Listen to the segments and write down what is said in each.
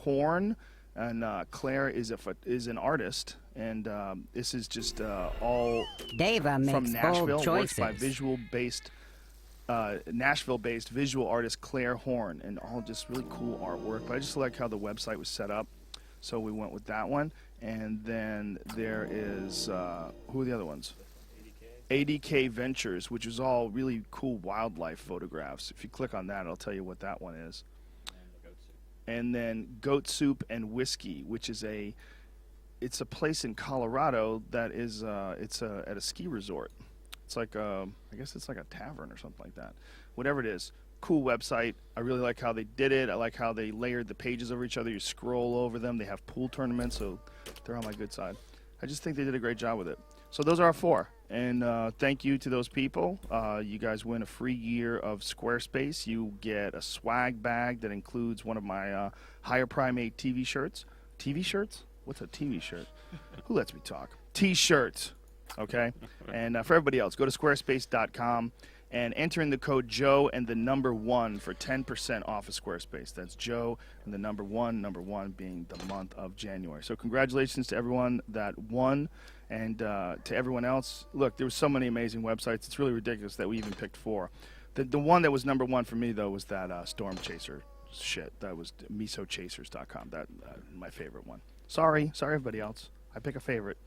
horn, and Claire is an artist, and this is just all Deva from makes Nashville. bold Works choices. by Nashville-based visual artist Claire Horn, and all just really cool artwork. But I just like how the website was set up, so we went with that one. And then there is who are the other ones? ADK Ventures, which is all really cool wildlife photographs. If you click on that, it'll tell you what that one is. And then Goat Soup and Whiskey, which is it's a place in Colorado that is at a ski resort. It's like I guess it's like a tavern or something like that. Whatever it is, cool website. I really like how they did it. I like how they layered the pages over each other. You scroll over them. They have pool tournaments, so they're on my good side. I just think they did a great job with it. So those are our 4. And thank you to those people. You guys win a free year of Squarespace. You get a swag bag that includes one of my Higher Primate TV shirts. TV shirts? What's a TV shirt? Who lets me talk? T-shirts. Okay? And for everybody else, go to squarespace.com and enter in the code Joe and the number 1 for 10% off of Squarespace. That's Joe and the number 1 being the month of January. So congratulations to everyone that won. And to everyone else, look, there were so many amazing websites. It's really ridiculous that we even picked 4. The one that was number 1 for me, though, was that Storm Chaser shit. That was misochasers.com. That my favorite one. Sorry, everybody else. I pick a favorite.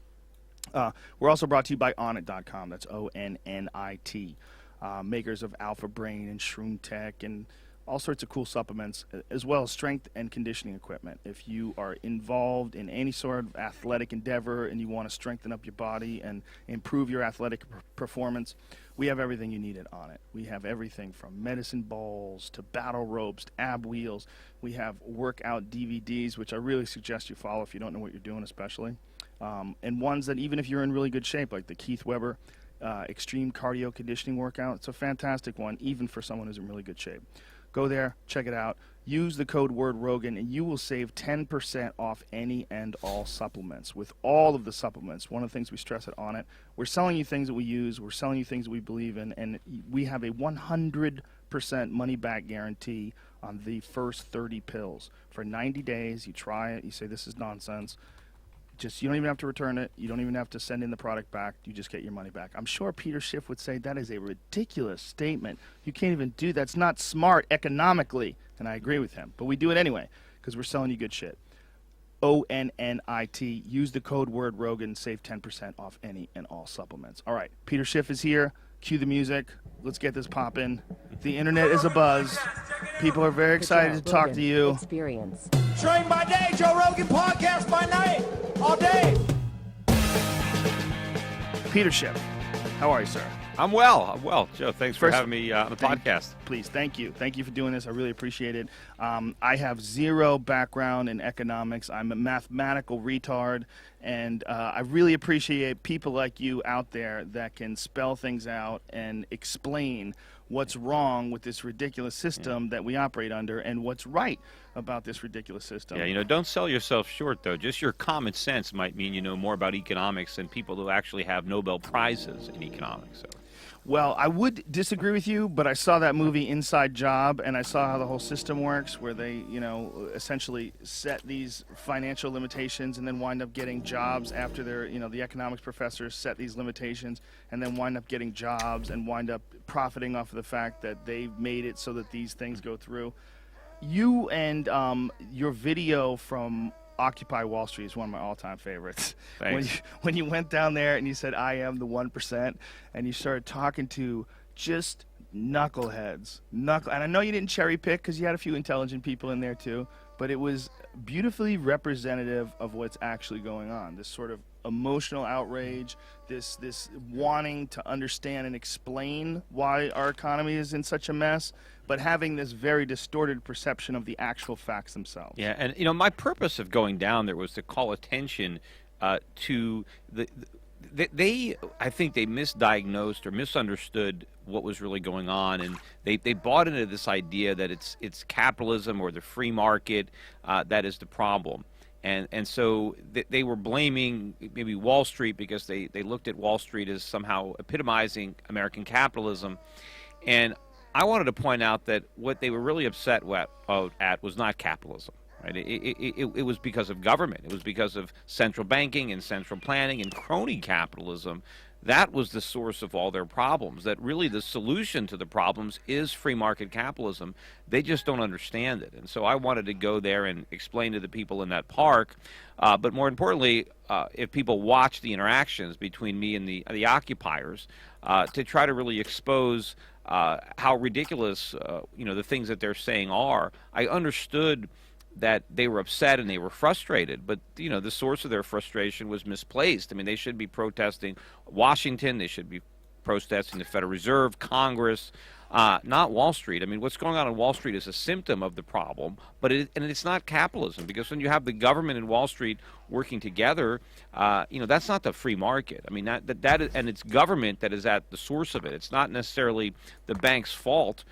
We're also brought to you by Onnit.com. That's ONNIT. Makers of Alpha Brain and Shroom Tech and all sorts of cool supplements, as well as strength and conditioning equipment. If you are involved in any sort of athletic endeavor and you want to strengthen up your body and improve your athletic performance, we have everything you need at Onnit. We have everything from medicine balls to battle ropes to ab wheels. We have workout DVDs, which I really suggest you follow if you don't know what you're doing, especially. And ones that even if you're in really good shape, like the Keith Weber Extreme Cardio Conditioning Workout. It's a fantastic one, even for someone who's in really good shape. Go there, check it out. Use the code word Rogan, and you will save 10% off any and all supplements. With all of the supplements, one of the things we stress it on it, we're selling you things that we use, we're selling you things that we believe in, and we have a 100% money-back guarantee on the first 30 pills. For 90 days, you try it, you say this is nonsense. You don't even have to return it. You don't even have to send in the product back. You just get your money back. I'm sure Peter Schiff would say that is a ridiculous statement. You can't even do that. It's not smart economically. And I agree with him. But we do it anyway because we're selling you good shit. ONNIT. Use the code word Rogan. Save 10% off any and all supplements. All right. Peter Schiff is here. Cue the music. Let's get this popping. The internet is abuzz. People are very excited to talk to you. Experience. Train by day, Joe Rogan podcast by night, all day. Peter Schiff, how are you, sir? I'm well. Joe, thanks for having me on the podcast. Please, thank you. Thank you for doing this. I really appreciate it. I have zero background in economics. I'm a mathematical retard, and I really appreciate people like you out there that can spell things out and explain what's wrong with this ridiculous system that we operate under and what's right about this ridiculous system. Yeah, don't sell yourself short, though. Just your common sense might mean you know more about economics than people who actually have Nobel Prizes in economics. So. Well, I would disagree with you, but I saw that movie Inside Job, and I saw how the whole system works, where they, essentially set these financial limitations and then wind up getting jobs after they're, the economics professors set these limitations and then wind up getting jobs and wind up profiting off of the fact that they've made it so that these things go through. You and your video from Occupy Wall Street is one of my all-time favorites. Thanks. When you went down there and you said, I am the 1%, and you started talking to just knuckleheads. And I know you didn't cherry pick because you had a few intelligent people in there too, but it was beautifully representative of what's actually going on. This sort of emotional outrage, this wanting to understand and explain why our economy is in such a mess, but having this very distorted perception of the actual facts themselves. Yeah, and my purpose of going down there was to call attention to I think they misdiagnosed or misunderstood what was really going on, and they bought into this idea that it's capitalism or the free market that is the problem. And so they were blaming maybe Wall Street because they looked at Wall Street as somehow epitomizing American capitalism. And I wanted to point out that what they were really upset at was not capitalism. Right? It was because of government. It was because of central banking and central planning and crony capitalism. That was the source of all their problems. That really the solution to the problems is free market capitalism. They just don't understand it. And so I wanted to go there and explain to the people in that park. But more importantly, if people watch the interactions between me and the occupiers, to try to really expose how ridiculous the things that they're saying are. I understood that they were upset and they were frustrated, but the source of their frustration was misplaced. I mean, they should be protesting Washington, they should be protesting the Federal Reserve, Congress, not Wall Street. I mean, what's going on Wall Street is a symptom of the problem, but it's not capitalism, because when you have the government and Wall Street working together, that's not the free market. I mean, that is, and it's government that is at the source of it. It's not necessarily the bank's fault.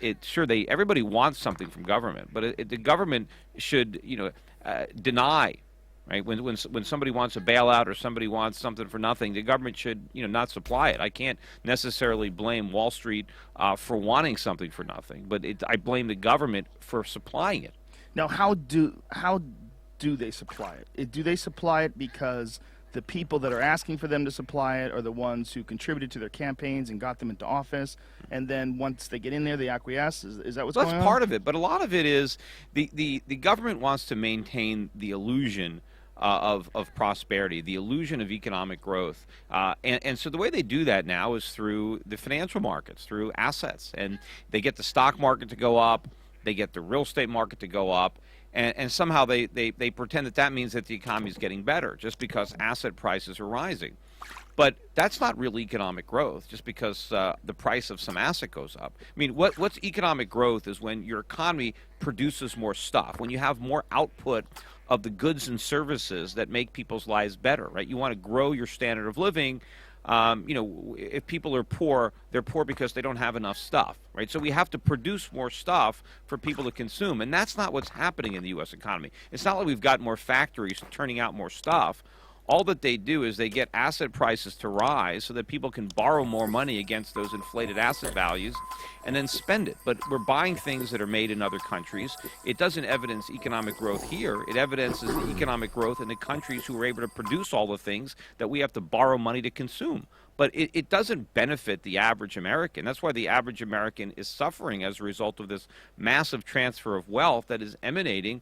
Everybody wants something from government, but the government should deny, right? When somebody wants a bailout or somebody wants something for nothing, the government should not supply it. I can't necessarily blame Wall Street for wanting something for nothing, but I blame the government for supplying it. Now, how do they supply it? Do they supply it because the people that are asking for them to supply it are the ones who contributed to their campaigns and got them into office, and then once they get in there, they acquiesce? Is that what's going on? That's part of it, but a lot of it is the government wants to maintain the illusion of prosperity, the illusion of economic growth. And so the way they do that now is through the financial markets, through assets. And they get the stock market to go up, they get the real estate market to go up, and somehow they pretend that means that the economy is getting better just because asset prices are rising. But that's not real economic growth just because the price of some asset goes up. I mean, what's economic growth is when your economy produces more stuff, when you have more output of the goods and services that make people's lives better, right? You want to grow your standard of living. If people are poor, they're poor because they don't have enough stuff, right? So we have to produce more stuff for people to consume, and that's not what's happening in the U.S. economy. It's not like we've got more factories turning out more stuff. All that they do is they get asset prices to rise so that people can borrow more money against those inflated asset values and then spend it. But we're buying things that are made in other countries. It doesn't evidence economic growth here. It evidences the economic growth in the countries who are able to produce all the things that we have to borrow money to consume. But it doesn't benefit the average American. That's why the average American is suffering as a result of this massive transfer of wealth that is emanating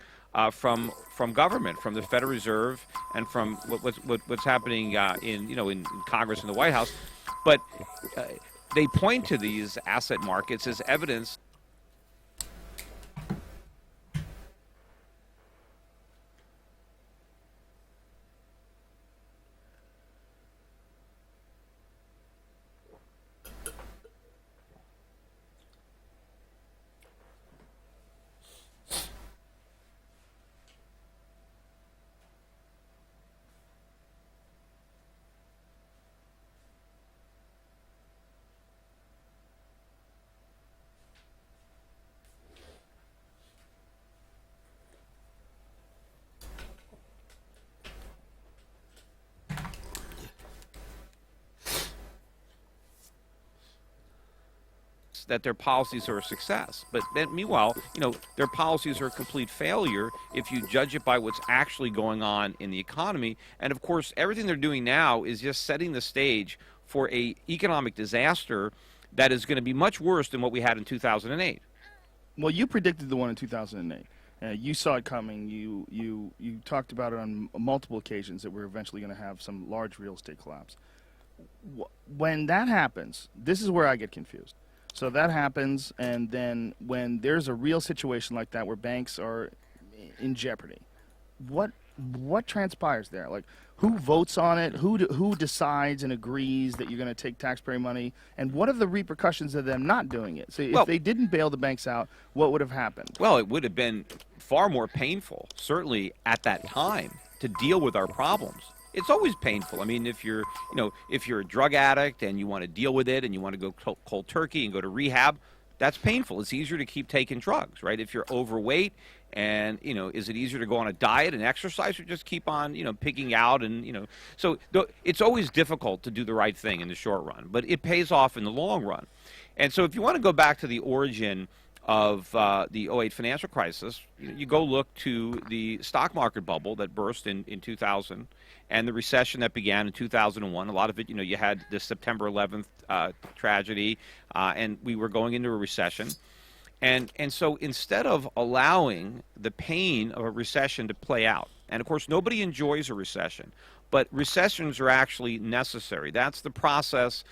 from government, from the Federal Reserve, and from what's happening in Congress and the White House. But they point to these asset markets as evidence. That their policies are a success. But then, meanwhile, their policies are a complete failure if you judge it by what's actually going on in the economy. And of course, everything they're doing now is just setting the stage for a economic disaster that is going to be much worse than what we had in 2008. Well, you predicted the one in 2008. You saw it coming. You talked about it on multiple occasions that we're eventually going to have some large real estate collapse. When that happens, this is where I get confused. So that happens, and then when there's a real situation like that where banks are in jeopardy, what transpires there? Like, who votes on it? Who decides and agrees that you're going to take taxpayer money? And what are the repercussions of them not doing it? So if they didn't bail the banks out, what would have happened? Well, it would have been far more painful, certainly at that time, to deal with our problems. It's always painful. I mean, if you're a drug addict and you want to deal with it and you want to go cold turkey and go to rehab, that's painful. It's easier to keep taking drugs, right? If you're overweight and, is it easier to go on a diet and exercise or just keep on, picking out and, so it's always difficult to do the right thing in the short run, but it pays off in the long run. And so if you want to go back to the origin of the '08 financial crisis, you go look to the stock market bubble that burst in 2000 and the recession that began in 2001. A lot of it, you had the September 11th tragedy, and we were going into a recession. And so instead of allowing the pain of a recession to play out, and of course nobody enjoys a recession, but recessions are actually necessary. That's the process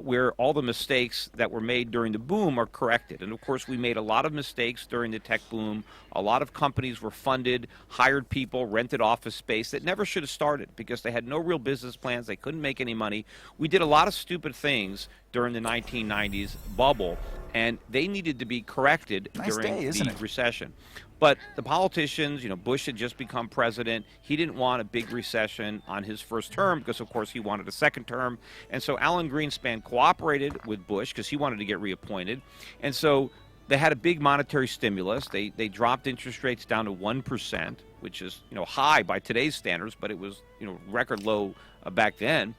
where all the mistakes that were made during the boom are corrected. And of course we made a lot of mistakes during the tech boom. A lot of companies were funded, hired people, rented office space that never should have started because they had no real business plans. They couldn't make any money. We did a lot of stupid things during the 1990s bubble, and they needed to be corrected during the recession. But the politicians, Bush had just become president. He didn't want a big recession on his first term because, of course, he wanted a second term. And so Alan Greenspan cooperated with Bush because he wanted to get reappointed. And so they had a big monetary stimulus. They dropped interest rates down to 1%, which is, high by today's standards, but it was, record low back then.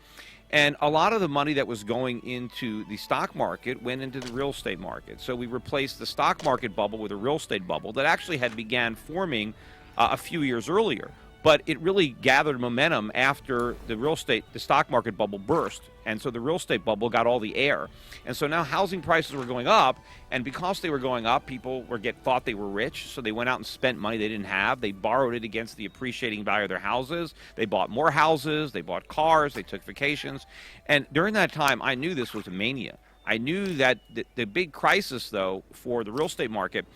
And a lot of the money that was going into the stock market went into the real estate market. So we replaced the stock market bubble with a real estate bubble that actually had began forming a few years earlier. But it really gathered momentum after the stock market bubble burst. And so the real estate bubble got all the air. And so now housing prices were going up. And because they were going up, people thought they were rich. So they went out and spent money they didn't have. They borrowed it against the appreciating value of their houses. They bought more houses. They bought cars. They took vacations. And during that time, I knew this was a mania. I knew that the big crisis, though, for the real estate market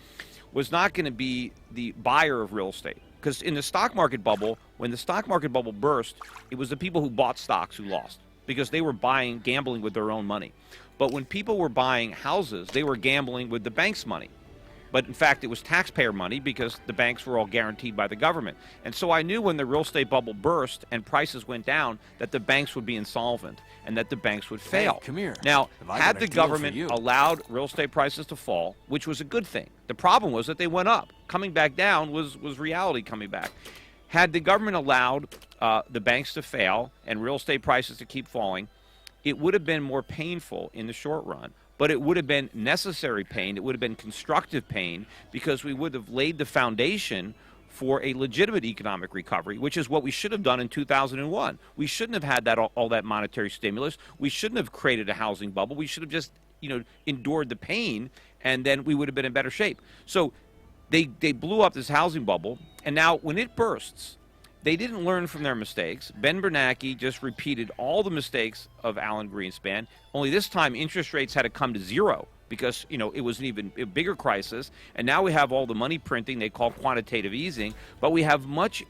was not going to be the buyer of real estate. Because in the stock market bubble, when the stock market bubble burst, it was the people who bought stocks who lost because they were gambling with their own money. But when people were buying houses, they were gambling with the bank's money. But in fact, it was taxpayer money because the banks were all guaranteed by the government. And so I knew when the real estate bubble burst and prices went down that the banks would be insolvent and that the banks would fail. Hey, come here. Now, Have I had got a the deal for government you? allowed real estate prices to fall, which was a good thing, the problem was that they went up. Coming back down was reality coming back. Had the government allowed the banks to fail and real estate prices to keep falling, it would have been more painful in the short run. But it would have been necessary pain. It would have been constructive pain because we would have laid the foundation for a legitimate economic recovery, which is what we should have done in 2001. We shouldn't have had all that monetary stimulus. We shouldn't have created a housing bubble. We should have just, endured the pain, and then we would have been in better shape. So they blew up this housing bubble, and now when it bursts, they didn't learn from their mistakes. Ben Bernanke just repeated all the mistakes of Alan Greenspan, only this time interest rates had to come to zero because, it was an even bigger crisis. And now we have all the money printing they call quantitative easing, but we have much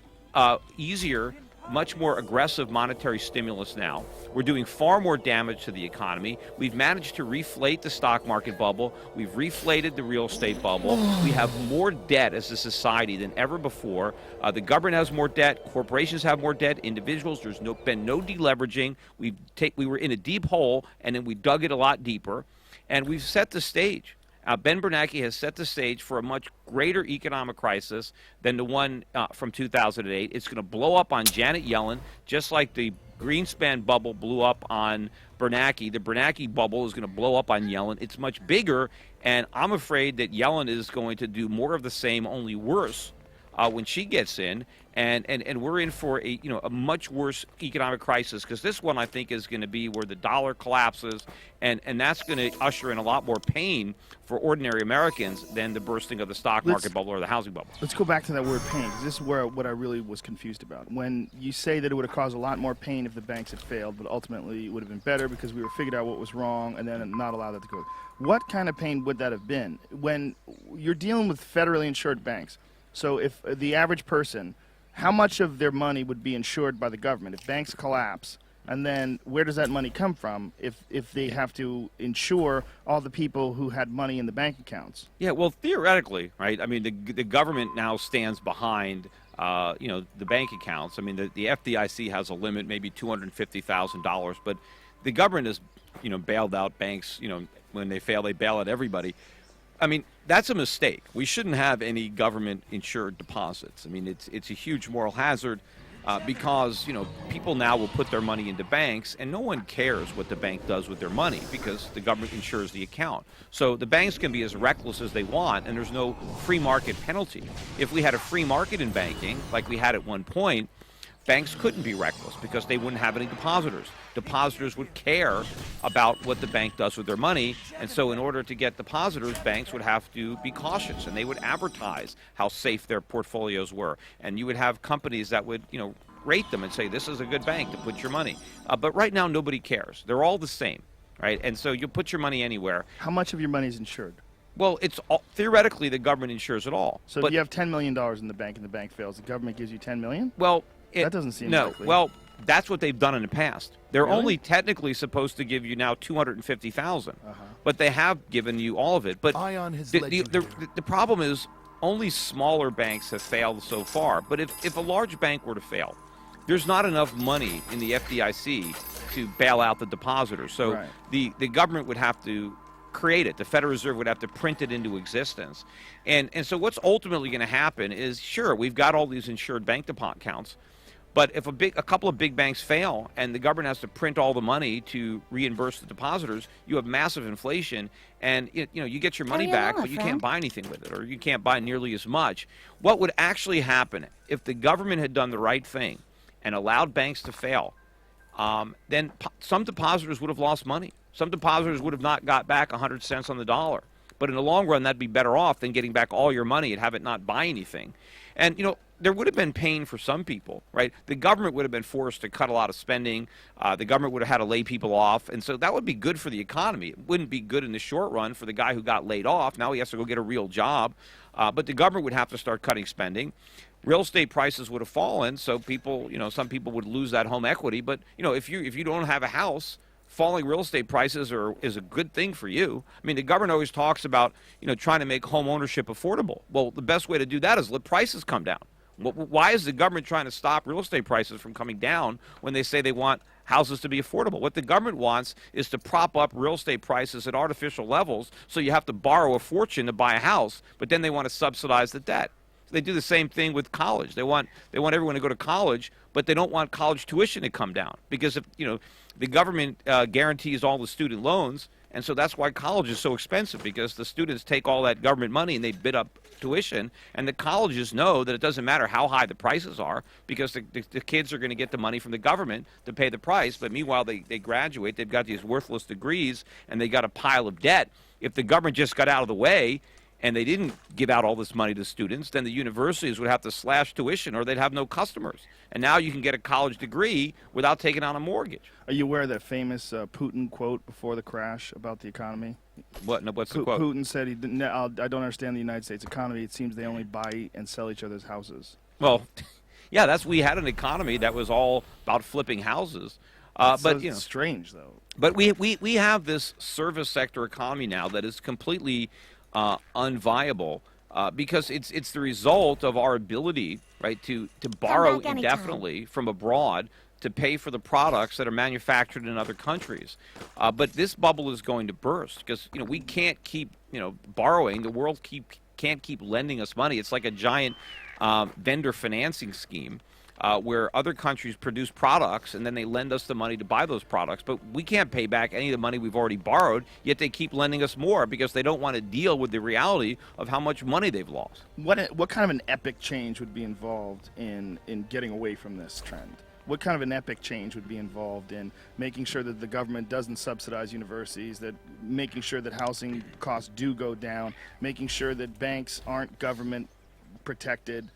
easier, much more aggressive monetary stimulus now. We're doing far more damage to the economy. We've managed to reflate the stock market bubble. We've reflated the real estate bubble. We have more debt as a society than ever before. The government has more debt. Corporations have more debt. Individuals, there's been no deleveraging. We were in a deep hole, and then we dug it a lot deeper. And we've set the stage. Ben Bernanke has set the stage for a much greater economic crisis than the one from 2008. It's going to blow up on Janet Yellen, just like the Greenspan bubble blew up on Bernanke. The Bernanke bubble is going to blow up on Yellen. It's much bigger, and I'm afraid that Yellen is going to do more of the same, only worse, when she gets in. And we're in for a much worse economic crisis because this one I think is going to be where the dollar collapses, and that's going to usher in a lot more pain for ordinary Americans than the bursting of the stock market bubble or the housing bubble. Let's go back to that word pain, 'cause this is what I really was confused about. When you say that it would have caused a lot more pain if the banks had failed, but ultimately it would have been better because we were figured out what was wrong and then not allow that to go. What kind of pain would that have been? When you're dealing with federally insured banks, so if the average person, how much of their money would be insured by the government if banks collapse? And then where does that money come from if they have to insure all the people who had money in the bank accounts? Yeah, well, theoretically, right? I mean, the government now stands behind, the bank accounts. I mean, the FDIC has a limit, maybe $250,000, but the government has, bailed out banks. When they fail, they bail out everybody. I mean, that's a mistake. We shouldn't have any government-insured deposits. I mean, it's a huge moral hazard. because people now will put their money into banks, and no one cares what the bank does with their money because the government insures the account. So the banks can be as reckless as they want, and there's no free market penalty. If we had a free market in banking, like we had at one point, banks couldn't be reckless because they wouldn't have any depositors. Depositors would care about what the bank does with their money, and so in order to get depositors, banks would have to be cautious, and they would advertise how safe their portfolios were. And you would have companies that would, rate them and say, this is a good bank to put your money. But right now, nobody cares. They're all the same, right? And so you put your money anywhere. How much of your money is insured? Well, it's all, theoretically, the government insures it all. So if you have $10 million in the bank and the bank fails, the government gives you $10 million? Well, that doesn't seem no. likely. Well, that's what they've done in the past. They're Really? only technically supposed to give you now $250,000, but they have given you all of it. But Aion has the problem is only smaller banks have failed so far. But if a large bank were to fail, there's not enough money in the FDIC to bail out the depositors. So Right. the government would have to create it. The Federal Reserve would have to print it into existence. And so what's ultimately going to happen is, sure, we've got all these insured bank deposit accounts, but if a couple of big banks fail and the government has to print all the money to reimburse the depositors, you have massive inflation, and you get your money back, but you can't buy anything with it, or you can't buy nearly as much. What would actually happen if the government had done the right thing and allowed banks to fail? Then some depositors would have lost money. Some depositors would have not got back 100 cents on the dollar. But in the long run, that'd be better off than getting back all your money and have it not buy anything. And, there would have been pain for some people, right? The government would have been forced to cut a lot of spending. The government would have had to lay people off. And so that would be good for the economy. It wouldn't be good in the short run for the guy who got laid off. Now he has to go get a real job. But the government would have to start cutting spending. Real estate prices would have fallen, so people, some people would lose that home equity. But, if you don't have a house, falling real estate prices is a good thing for you. I mean, the government always talks about, trying to make home ownership affordable. Well, the best way to do that is let prices come down. Why is the government trying to stop real estate prices from coming down when they say they want houses to be affordable? What the government wants is to prop up real estate prices at artificial levels, so you have to borrow a fortune to buy a house, but then they want to subsidize the debt. They do the same thing with college. They want everyone to go to college, but they don't want college tuition to come down because if the government guarantees all the student loans, and so that's why college is so expensive, because the students take all that government money and they bid up tuition, and the colleges know that it doesn't matter how high the prices are because the kids are going to get the money from the government to pay the price. But meanwhile, they graduate, they've got these worthless degrees, and they got a pile of debt. If the government just got out of the way and they didn't give out all this money to students, then the universities would have to slash tuition or they'd have no customers. And now you can get a college degree without taking out a mortgage. Are you aware of that famous Putin quote before the crash about the economy? What's the quote? Putin said, I don't understand the United States economy. It seems they only buy and sell each other's houses. Well, yeah, we had an economy that was all about flipping houses. But it's strange, though. But we have this service sector economy now that is completely unviable because it's the result of our ability, right, to borrow indefinitely from abroad to pay for the products that are manufactured in other countries. But this bubble is going to burst because we can't keep borrowing. The world can't keep lending us money. It's like a giant vendor financing scheme. Where other countries produce products and then they lend us the money to buy those products. But we can't pay back any of the money we've already borrowed, yet they keep lending us more because they don't want to deal with the reality of how much money they've lost. What kind of an epic change would be involved in getting away from this trend? What kind of an epic change would be involved in making sure that the government doesn't subsidize universities, that making sure that housing costs do go down, making sure that banks aren't government protected?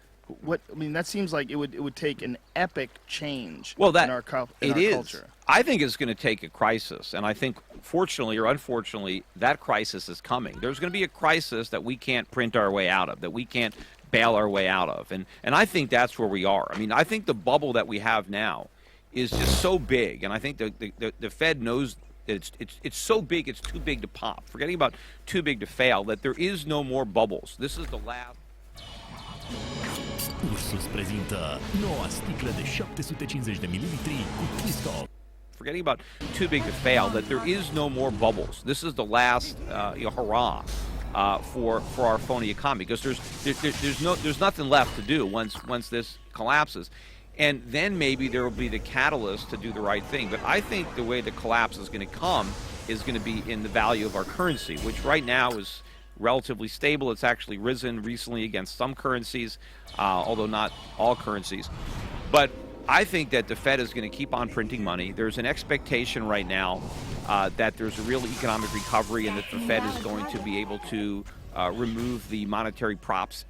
That seems like it would take an epic change in our culture. I think it's going to take a crisis, and I think, fortunately or unfortunately, that crisis is coming. There's going to be a crisis that we can't print our way out of, that we can't bail our way out of, and I think that's where we are. I mean, I think the bubble that we have now is just so big, and I think the Fed knows that it's so big, it's too big to pop. Forgetting about too big to fail, that there is no more bubbles. This is the last. Ursus prezintă noua sticlă de 750 de mililitri cu Twisco. Forgetting about too big to fail, that there is no more bubbles. This is the last hurrah for our phony economy, because there's nothing left to do once this collapses. And then maybe there will be the catalyst to do the right thing. But I think the way the collapse is going to come is going to be in the value of our currency, which right now is relatively stable. It's actually risen recently against some currencies, although not all currencies. But I think that the Fed is going to keep on printing money. There's an expectation right now that there's a real economic recovery and that the Fed is going to be able to remove the monetary props.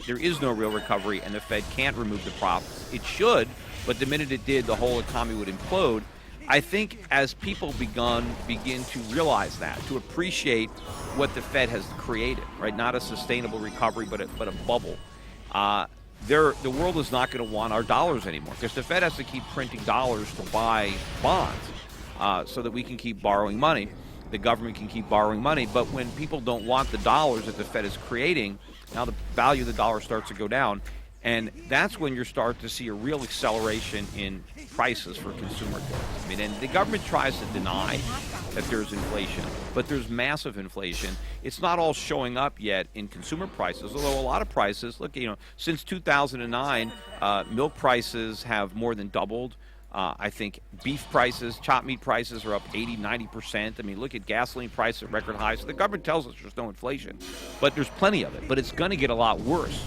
There is no real recovery, and the Fed can't remove the props. It should, but the minute it did, the whole economy would implode. I think as people begin to realize that, to appreciate what the Fed has created, right? Not a sustainable recovery, but a bubble. The world is not going to want our dollars anymore because the Fed has to keep printing dollars to buy bonds so that we can keep borrowing money. The government can keep borrowing money, but when people don't want the dollars that the Fed is creating, now the value of the dollar starts to go down. And that's when you start to see a real acceleration in prices for consumer goods. I mean, and the government tries to deny that there's inflation, but there's massive inflation. It's not all showing up yet in consumer prices, although a lot of prices, look, since 2009, milk prices have more than doubled. I think beef prices, chopped meat prices are up 80, 90%. I mean, look at gasoline prices at record highs. So the government tells us there's no inflation, but there's plenty of it. But it's going to get a lot worse.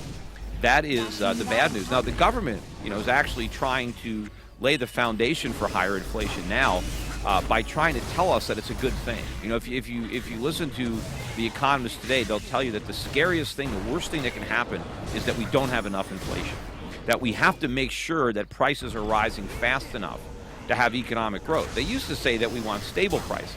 That is the bad news. Now, the government, is actually trying to lay the foundation for higher inflation now by trying to tell us that it's a good thing. If you listen to the economists today, they'll tell you that the scariest thing, the worst thing that can happen is that we don't have enough inflation. That we have to make sure that prices are rising fast enough to have economic growth. They used to say that we want stable prices.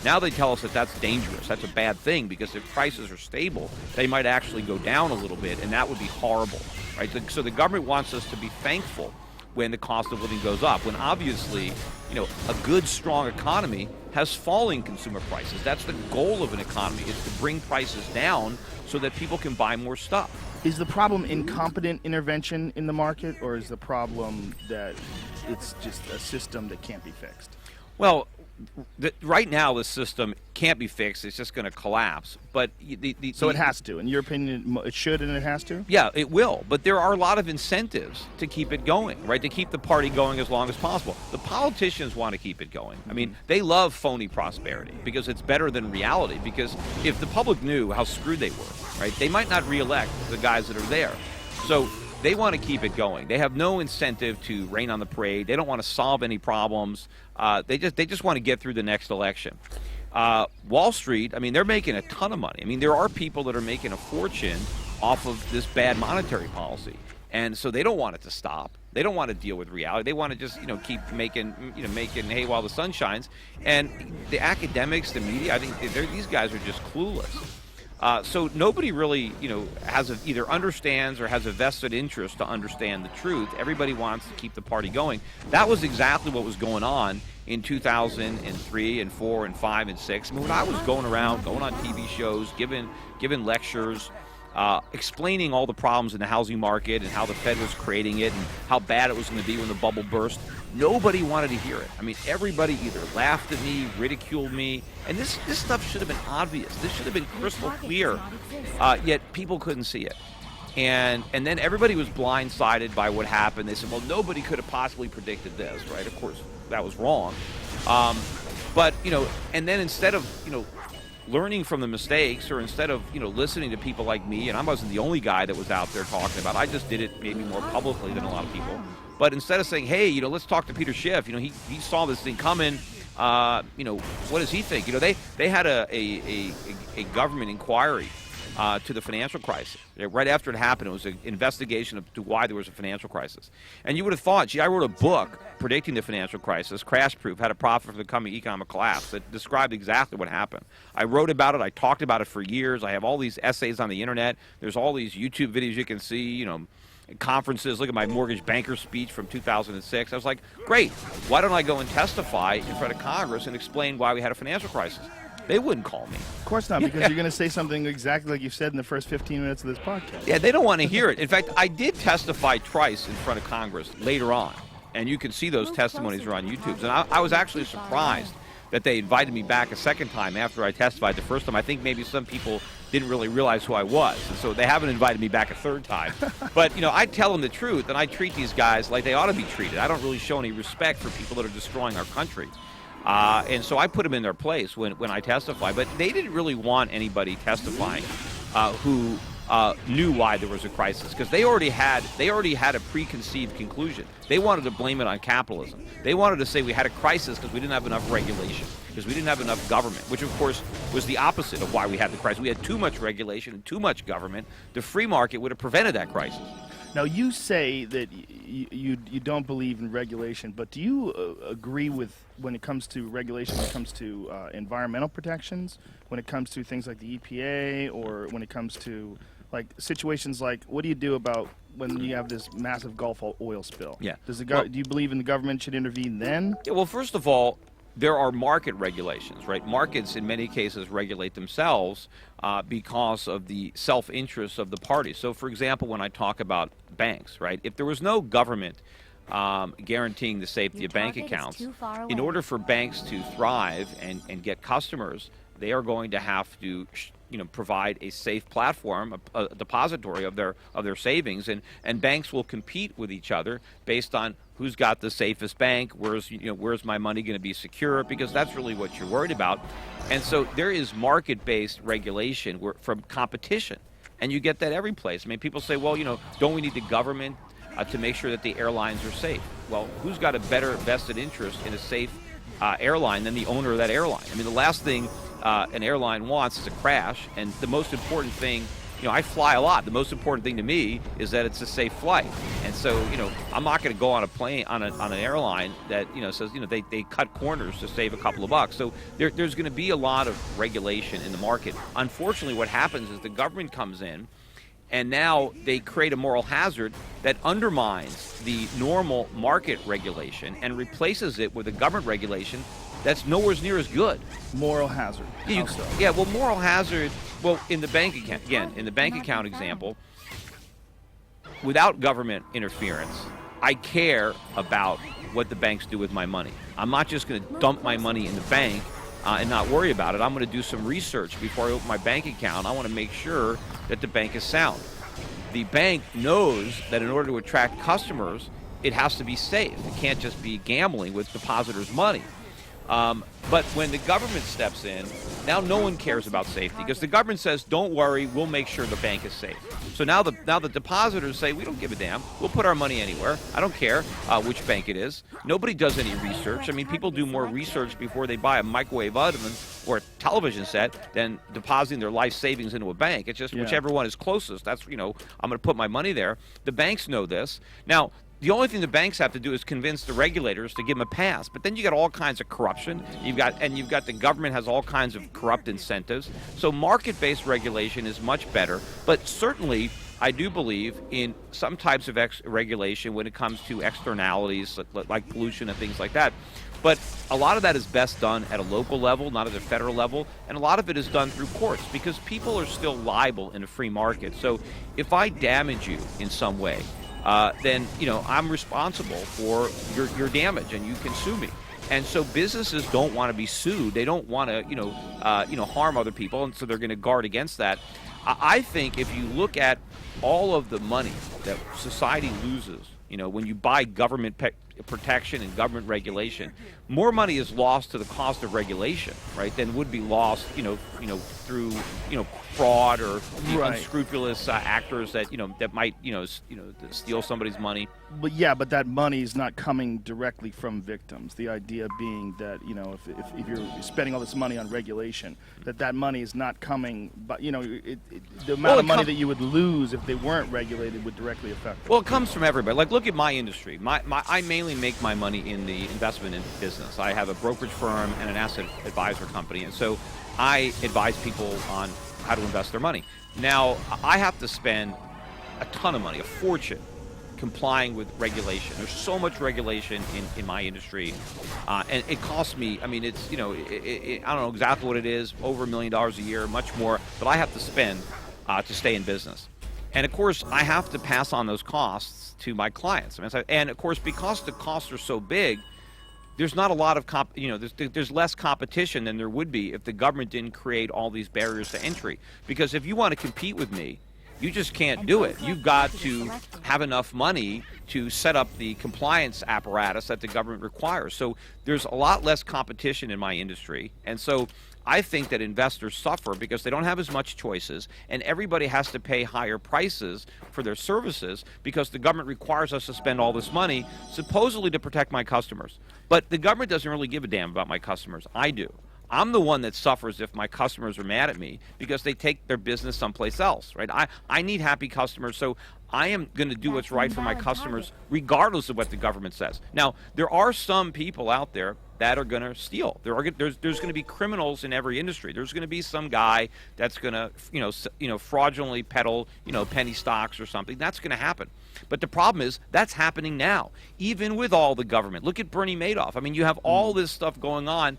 Now they tell us that that's dangerous. That's a bad thing because if prices are stable, they might actually go down a little bit, and that would be horrible, right? So the government wants us to be thankful when the cost of living goes up, when obviously, a good, strong economy has falling consumer prices. That's the goal of an economy, is to bring prices down so that people can buy more stuff. Is the problem incompetent intervention in the market, or is the problem that it's just a system that can't be fixed? Well, right now the system can't be fixed. It's just going to collapse. But so it has to. In your opinion, it should and it has to? Yeah, it will. But there are a lot of incentives to keep it going, right? To keep the party going as long as possible. The politicians want to keep it going. I mean, they love phony prosperity because it's better than reality. Because if the public knew how screwed they were, right, they might not reelect the guys that are there. So they want to keep it going. They have no incentive to rain on the parade. They don't want to solve any problems. They just want to get through the next election. Wall Street, I mean, they're making a ton of money. I mean, there are people that are making a fortune off of this bad monetary policy. And so they don't want it to stop. They don't want to deal with reality. They want to just, keep making hay while the sun shines. And the academics, the media, I think these guys are just clueless. So nobody really, either understands or has a vested interest to understand the truth. Everybody wants to keep the party going. That was exactly what was going on in 2003 and 4 and 5 and 6. I mean, when I was going around, going on TV shows, giving lectures, explaining all the problems in the housing market and how the Fed was creating it and how bad it was going to be when the bubble burst, nobody wanted to hear it. I mean, everybody either laughed at me, ridiculed me, and this stuff should have been obvious. This should have been crystal clear, yet people couldn't see it. And then everybody was blindsided by what happened. They said, well, nobody could have possibly predicted this, right? Of course, that was wrong. But, and then instead of, learning from the mistakes, or instead of listening to people like me, and I wasn't the only guy that was out there talking about it. I just did it maybe more publicly than a lot of people. But instead of saying, hey, let's talk to Peter Schiff, he saw this thing coming, what does he think? They had a government inquiry to the financial crisis. Right after it happened, it was an investigation to why there was a financial crisis. And you would have thought, I wrote a book predicting the financial crisis, Crash Proof, how to profit from the coming economic collapse, that described exactly what happened. I wrote about it. I talked about it for years. I have all these essays on the internet. There's all these YouTube videos you can see, conferences. Look at my mortgage banker speech from 2006. I was like, great. Why don't I go and testify in front of Congress and explain why we had a financial crisis? They wouldn't call me. Of course not, because you're going to say something exactly like you said in the first 15 minutes of this podcast. Yeah, they don't want to hear it. In fact, I did testify twice in front of Congress later on, and you can see those testimonies are on YouTube. And I was actually surprised that they invited me back a second time after I testified the first time. I think maybe some people didn't really realize who I was. And so they haven't invited me back a third time. But, I tell them the truth, and I treat these guys like they ought to be treated. I don't really show any respect for people that are destroying our country. And so I put them in their place when I testify. But they didn't really want anybody testifying who knew why there was a crisis, because they already had a preconceived conclusion. They wanted to blame it on capitalism. They wanted to say we had a crisis because we didn't have enough regulation, because we didn't have enough government, which of course was the opposite of why we had the crisis. We had too much regulation and too much government. The free market would have prevented that crisis. Now, you say that you don't believe in regulation, but do you agree with when it comes to regulation, when it comes to environmental protections, when it comes to things like the EPA, or when it comes to like situations like, what do you do about when you have this massive Gulf oil spill? Yeah. Do you believe in the government should intervene then? Yeah, well, first of all, there are market regulations, right? Markets, in many cases, regulate themselves because of the self-interest of the parties. So, for example, when I talk about banks, right? If there was no government guaranteeing the safety of bank accounts, in order for banks to thrive and get customers, they are going to have to provide a safe platform, a depository of their savings, and banks will compete with each other based on who's got the safest bank, where's my money going to be secure, because that's really what you're worried about. And so there is market-based regulation from competition, and you get that every place. I mean, people say, well, don't we need the government to make sure that the airlines are safe? Well, who's got a better vested interest in a safe airline than the owner of that airline? I mean, the last thing an airline wants is a crash, and the most important thing, I fly a lot. The most important thing to me is that it's a safe flight. And so, I'm not going to go on a plane, on an airline that, says, they cut corners to save a couple of bucks. So there's going to be a lot of regulation in the market. Unfortunately, what happens is the government comes in, and now they create a moral hazard that undermines the normal market regulation and replaces it with a government regulation that's nowhere near as good. Moral hazard. How so? Yeah, well, moral hazard, in the bank account, again, in the bank account example, without government interference, I care about what the banks do with my money. I'm not just going to dump my money in the bank and not worry about it. I'm going to do some research before I open my bank account. I want to make sure that the bank is sound. The bank knows that in order to attract customers, it has to be safe. It can't just be gambling with depositors' money. But when the government steps in, now no one cares about safety, because the government says, don't worry, we'll make sure the bank is safe. So now the depositors say, we don't give a damn. We'll put our money anywhere. I don't care which bank it is. Nobody does any research. I mean, people do more research before they buy a microwave oven or a television set than depositing their life savings into a bank. It's just whichever one is closest. That's, I'm going to put my money there. The banks know this. Now, the only thing the banks have to do is convince the regulators to give them a pass. But then you got all kinds of corruption. You've got the government has all kinds of corrupt incentives. So market-based regulation is much better. But certainly, I do believe in some types of regulation when it comes to externalities like pollution and things like that. But a lot of that is best done at a local level, not at a federal level, and a lot of it is done through courts, because people are still liable in a free market. So if I damage you in some way, then I'm responsible for your damage, and you can sue me. And so businesses don't want to be sued. They don't want to harm other people, and so they're going to guard against that. I think if you look at all of the money that society loses, when you buy government protection and government regulation, more money is lost to the cost of regulation, right, than would be lost, through fraud or the unscrupulous actors that might steal somebody's money. But that money is not coming directly from victims. The idea being that if you're spending all this money on regulation, that money is not coming. But the amount of money that you would lose if they weren't regulated would directly affect them. Well, it comes from everybody. Like, look at my industry. I mainly make my money in the investment business. I have a brokerage firm and an asset advisor company, and so I advise people on how to invest their money. Now, I have to spend a ton of money, a fortune, complying with regulation. There's so much regulation in my industry, and it costs me, I mean, it's, I don't know exactly what it is, over $1 million a year, much more, but I have to spend to stay in business. And of course, I have to pass on those costs to my clients. And of course, because the costs are so big, there's not a lot of there's less competition than there would be if the government didn't create all these barriers to entry. Because if you want to compete with me, you just can't do it. You've got to have enough money to set up the compliance apparatus that the government requires. So there's a lot less competition in my industry. And so I think that investors suffer because they don't have as much choices, and everybody has to pay higher prices for their services because the government requires us to spend all this money supposedly to protect my customers. But the government doesn't really give a damn about my customers. I do. I'm the one that suffers if my customers are mad at me because they take their business someplace else, right? I need happy customers, so I am going to do what's right for my customers regardless of what the government says. Now, there are some people out there that are going to steal. There's going to be criminals in every industry. There's going to be some guy that's going to fraudulently peddle penny stocks or something. That's going to happen. But the problem is that's happening now, even with all the government. Look at Bernie Madoff. I mean, you have all this stuff going on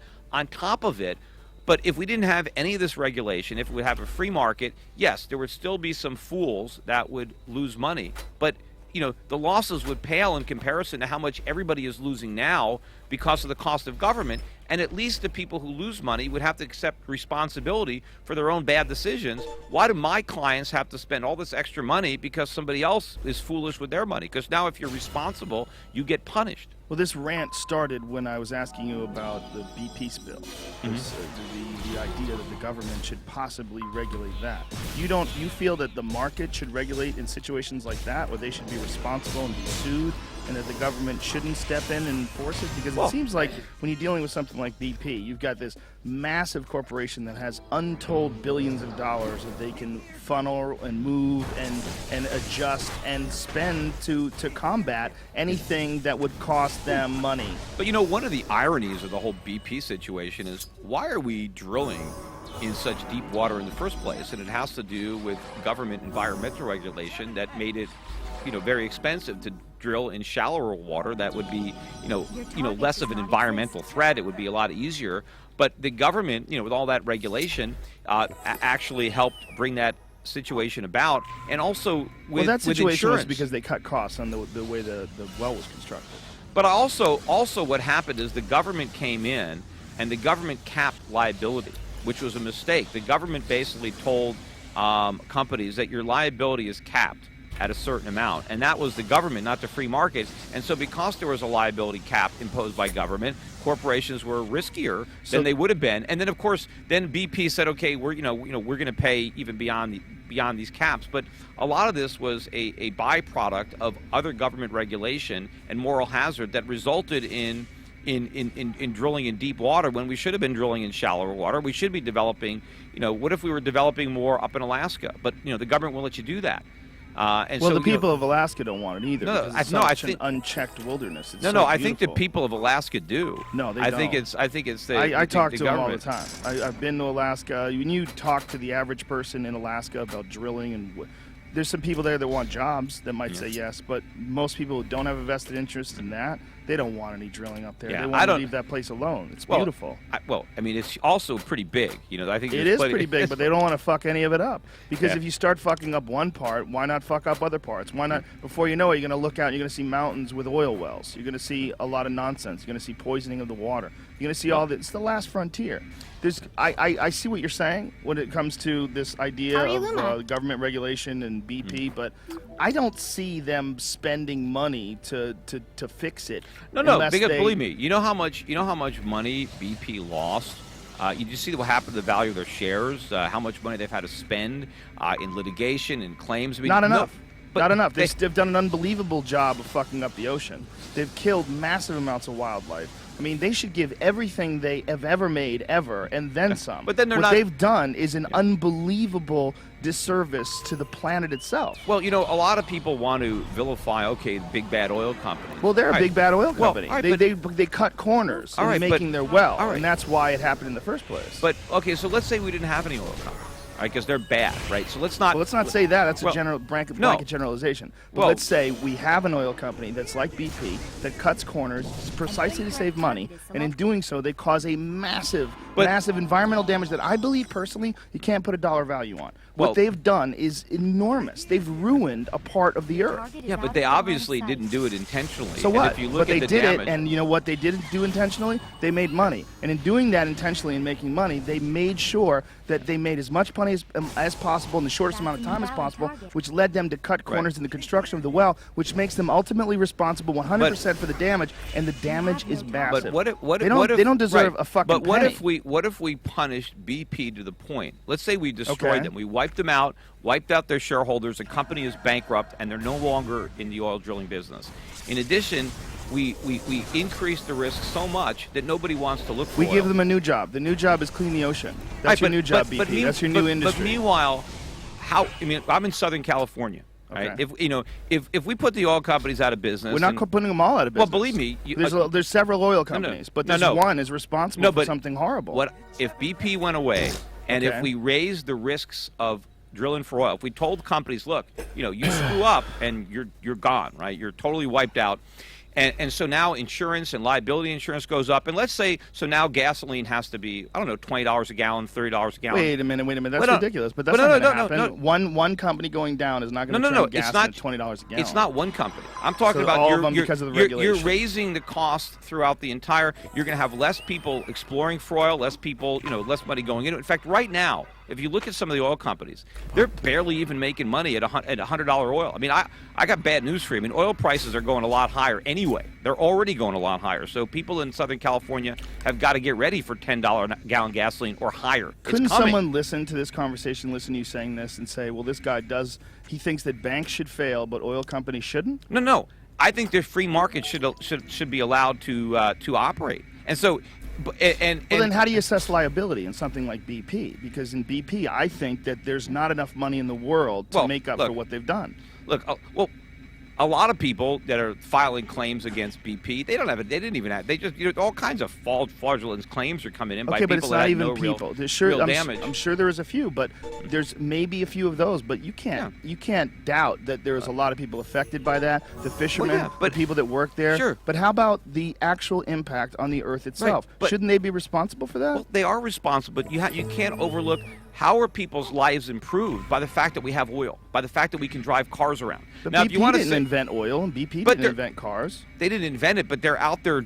top of it. But if we didn't have any of this regulation, if we have a free market, yes, there would still be some fools that would lose money. But the losses would pale in comparison to how much everybody is losing now because of the cost of government. And at least the people who lose money would have to accept responsibility for their own bad decisions. Why do my clients have to spend all this extra money because somebody else is foolish with their money? Because now if you're responsible, you get punished. Well, this rant started when I was asking you about the BP spill. The idea that the government should possibly regulate that. You feel that the market should regulate in situations like that, where they should be responsible and be sued, and that the government shouldn't step in and enforce it? Because it seems like when you're dealing with something like BP, you've got this massive corporation that has untold billions of dollars that they can funnel and move and adjust and spend to combat anything that would cost them money. But one of the ironies of the whole BP situation is, why are we drilling in such deep water in the first place? And it has to do with government environmental regulation that made it very expensive to drill in shallower water. That would be less of an environmental threat. It would be a lot easier. But the government, with all that regulation, actually helped bring that situation about. And also with that situation was insurance, because they cut costs on the way the well was constructed. But also what happened is the government came in and the government capped liability, which was a mistake. The government basically told companies that your liability is capped at a certain amount, and that was the government, not the free market. And so because there was a liability cap imposed by government, corporations were riskier than they would have been. And then of course BP said, okay, we're going to pay even beyond these caps. But a lot of this was a byproduct of other government regulation and moral hazard that resulted in drilling in deep water when we should have been drilling in shallower water. We should be developing, what if we were developing more up in Alaska? But the government won't let you do that. The people of Alaska don't want it either. Because it's an unchecked wilderness. It's I think the people of Alaska do. No, they don't. I think it's the. I talk to them all the government. time. I've been to Alaska. When you talk to the average person in Alaska about drilling, and there's some people there that want jobs that might say yes, but most people who don't have a vested interest in that, they don't want any drilling up there. Yeah, they want to leave that place alone. It's beautiful. It's also pretty big. I think it is pretty big, but they don't want to fuck any of it up. Because if you start fucking up one part, why not fuck up other parts? Why not? Before you know it, you're going to look out and you're going to see mountains with oil wells. You're going to see a lot of nonsense. You're going to see poisoning of the water. You're going to see all this. It's the last frontier. I see what you're saying when it comes to this idea of government regulation and BP, but I don't see them spending money to fix it. No, because believe me, you know how much money BP lost. You just see what happened to the value of their shares, how much money they've had to spend in litigation and claims. I mean, not enough. Not enough. They've done an unbelievable job of fucking up the ocean. They've killed massive amounts of wildlife. I mean, they should give everything they have ever made, ever, and then some. But then what they've done is an unbelievable disservice to the planet itself. Well, a lot of people want to vilify, the big bad oil companies. Well, they're a big bad oil company. They cut corners in making their well, and that's why it happened in the first place. But, so let's say we didn't have any oil companies. right? Because they're bad, right? So let's not. Well, let's not say that. That's well, a general blanket no. generalization. But Well- let's say we have an oil company that's like BP that cuts corners precisely to save money, and in doing so, they cause a massive environmental damage that I believe personally you can't put a dollar value on. Well- What they've done is enormous. They've ruined a part of the earth. Yeah, but they obviously didn't do it intentionally. So And what? if you But look they at the did damage, it, and you know what they didn't do intentionally? They made money. And in doing that intentionally and making money, they made sure that they made as much money as possible in the shortest amount of time as possible, which led them to cut corners in the construction of the well, which makes them ultimately responsible 100% for the damage, and the damage is massive. But what they don't deserve right. a fucking But what penny. if we punished BP to the point? Let's say we destroyed Okay. them, we wiped them out, wiped out their shareholders. The company is bankrupt, and they're no longer in the oil drilling business. In addition, we increase the risk so much that nobody wants to look for We oil. give them a new job. The new job is clean the ocean. That's Right, your but- new job, but BP. That's your new industry. But meanwhile, I'm in Southern California. Right? Okay. If we put the oil companies out of business, We're not and- putting them all out of Well, business. believe me, there's several oil companies, but this one is responsible for something horrible. What if BP went away, and if we raised the risks of drilling for oil? If we told companies, look, you screw up and you're gone, right? You're totally wiped out. And so now insurance and liability insurance goes up. And let's say, so now gasoline has to be, I don't know, $20 a gallon, $30 a gallon. Wait a minute. That's Well, no, ridiculous. But that's but not no, going to no, happen. no. One company going down is not going to turn gas it's not into $20 a gallon. It's not one company. I'm talking So about all of them because of the you're regulation. raising the cost throughout the entire. You're going to have less people exploring for oil, less people, less money going into it. In fact, right now, if you look at some of the oil companies, they're barely even making money at $100 oil. I mean, I got bad news for you. I mean, oil prices are going a lot higher anyway. They're already going a lot higher. So people in Southern California have got to get ready for $10 a gallon gasoline or higher. Couldn't it's coming. someone listen to this conversation, listen to you saying this, and say, well, this guy he thinks that banks should fail, but oil companies shouldn't? No. I think the free market should be allowed to operate. And so, Well, then how do you assess liability in something like BP? Because in BP, I think that there's not enough money in the world to make up for what they've done. Look, a lot of people that are filing claims against BP, they didn't even have. They just all kinds of fraudulent claims are coming in by Okay, but people it's that not had even no people. real damage. I'm sure there is a few, but there's maybe a few of those. But you can't doubt that there is a lot of people affected by that. The fishermen, the people that work there. Sure. But how about the actual impact on the earth itself? but- Shouldn't they be responsible for that? Well, they are responsible, but you can't overlook how are people's lives improved by the fact that we have oil, by the fact that we can drive cars around. But Now, BP if you want to didn't invent oil, and BP But didn't they're- invent cars. they didn't invent it, but they're out there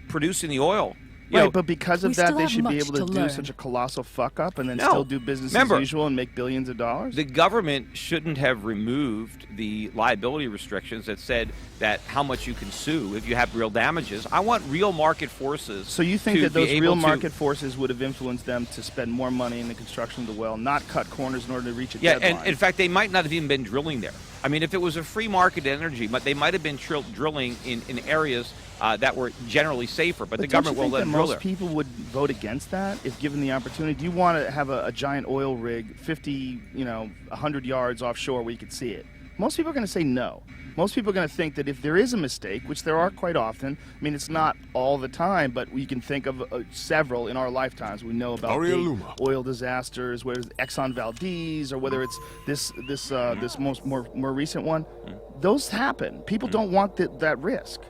producing the oil. You Right, know, but because We of that, still they have should be much able to to do learn. such a colossal fuck up and then No. still do business Remember, as usual and make billions of dollars? the government shouldn't have removed the liability restrictions that said that how much you can sue if you have real damages. I want real market forces. So you think to that be those able real to- market forces would have influenced them to spend more money in the construction of the well, not cut corners in order to reach a Yeah, deadline? and in fact, they might not have even been drilling there. I mean, if it was a free market energy, but they might have been drilling in areas that were generally safer, but the government won't let them think that drill most there. people would vote against that if given the opportunity? Do you want to have a giant oil rig 50, 100 yards offshore where you could see it? Most people are going to say no. Most people are going to think that if there is a mistake, which there are quite often, I mean, it's not all the time, but we can think of several in our lifetimes. We know about big oil disasters, whether it's Exxon Valdez or whether it's this more recent one. Those happen. People don't want that risk.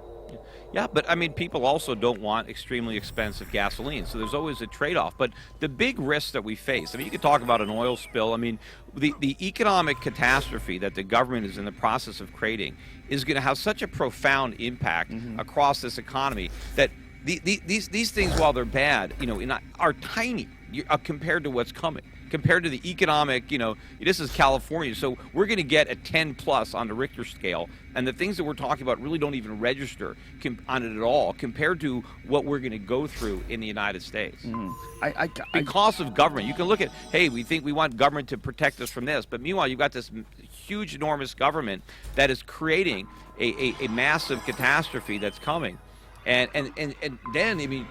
Yeah, but I mean, people also don't want extremely expensive gasoline, so there's always a trade-off. But the big risks that we face, I mean, you could talk about an oil spill. I mean, the economic catastrophe that the government is in the process of creating is going to have such a profound impact across this economy that these things, while they're bad, are tiny compared to what's coming. Compared to the economic, this is California, so we're going to get a 10 plus on the Richter scale, and the things that we're talking about really don't even register on it at all compared to what we're going to go through in the United States. Because of government. You can look at, hey, we want government to protect us from this, but meanwhile, you've got this huge, enormous government that is creating a massive catastrophe that's coming. And then, I mean,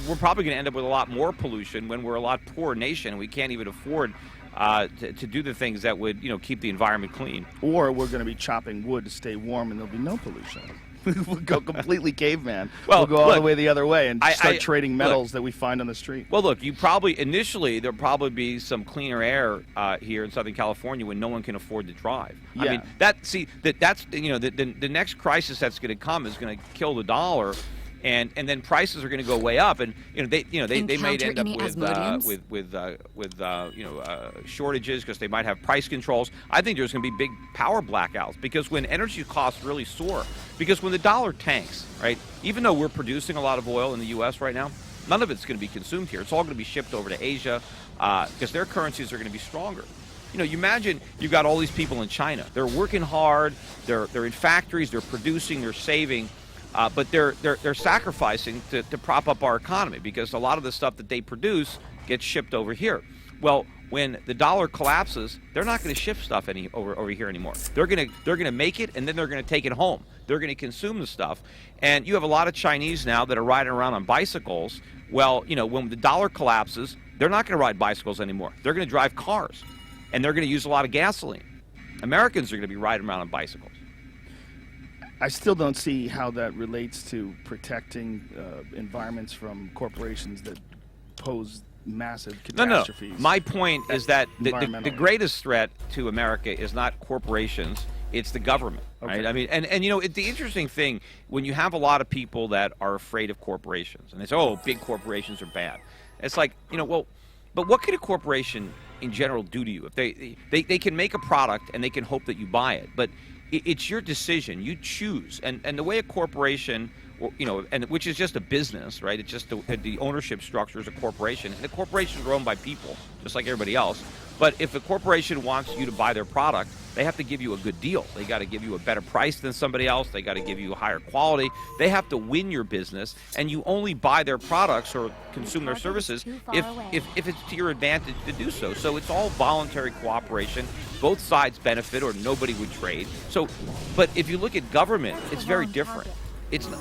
we're probably going to end up with a lot more pollution when we're a lot poorer nation and we can't even afford to do the things that would, keep the environment clean. Or we're going to be chopping wood to stay warm and there'll be no pollution. We'll go completely caveman. Well, we'll go all the look, way the other way and start trading look, metals that we find on the street. Well, look, you probably initially there'll probably be some cleaner air here in Southern California when no one can afford to drive. Yeah. I mean, that's the next crisis that's going to come is going to kill the dollar. And then prices are going to go way up, and they might end up with shortages because they might have price controls. I think there's going to be big power blackouts because when energy costs really soar, because when the dollar tanks, right? Even though we're producing a lot of oil in the U.S. right now, none of it's going to be consumed here. It's all going to be shipped over to Asia because their currencies are going to be stronger. You imagine you've got all these people in China. They're working hard. They're in factories. They're producing. They're saving. But they're sacrificing to prop up our economy because a lot of the stuff that they produce gets shipped over here. Well, when the dollar collapses, they're not going to ship stuff over here anymore. They're gonna make it and then they're going to take it home. They're going to consume the stuff. And you have a lot of Chinese now that are riding around on bicycles. Well, when the dollar collapses, they're not going to ride bicycles anymore. They're going to drive cars, and they're going to use a lot of gasoline. Americans are going to be riding around on bicycles. I still don't see how that relates to protecting environments from corporations that pose massive catastrophes. No. My point is that the greatest threat to America is not corporations, it's the government, right? Okay. I mean, and the interesting thing, when you have a lot of people that are afraid of corporations, and they say, oh, big corporations are bad. It's like, well, but what could a corporation in general do to you? If they can make a product and they can hope that you buy it, but it's your decision. You choose, and the way a corporation, and which is just a business, right? It's just the ownership structure is a corporation, and the corporations are owned by people, just like everybody else. But if a corporation wants you to buy their product, they have to give you a good deal. They got to give you a better price than somebody else. They got to give you a higher quality. They have to win your business, and you only buy their products or consume their services if it's to your advantage to do so. So it's all voluntary cooperation. Both sides benefit, or nobody would trade. So, but if you look at government, it's very different.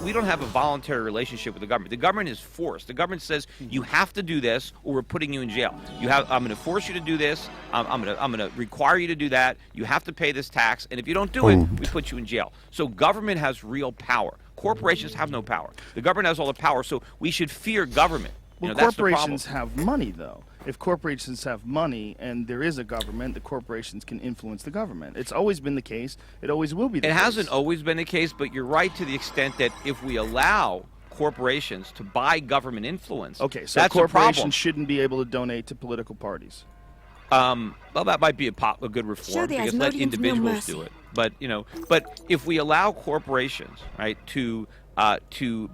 We don't have a voluntary relationship with the government. The government is forced. The government says you have to do this, or we're putting you in jail. I'm going to force you to do this. I'm going to require you to do that. You have to pay this tax, and if you don't do it, we put you in jail. So government has real power. Corporations have no power. The government has all the power. So we should fear government. Well, corporations have money, though. If corporations have money and there is a government, the corporations can influence the government. It's always been the case. It always will be the case. It hasn't always been the case, but you're right to the extent that if we allow corporations to buy government influence, okay, so that's corporations shouldn't be able to donate to political parties. Well, that might be a good reform because let individuals do it. But but if we allow corporations, right, to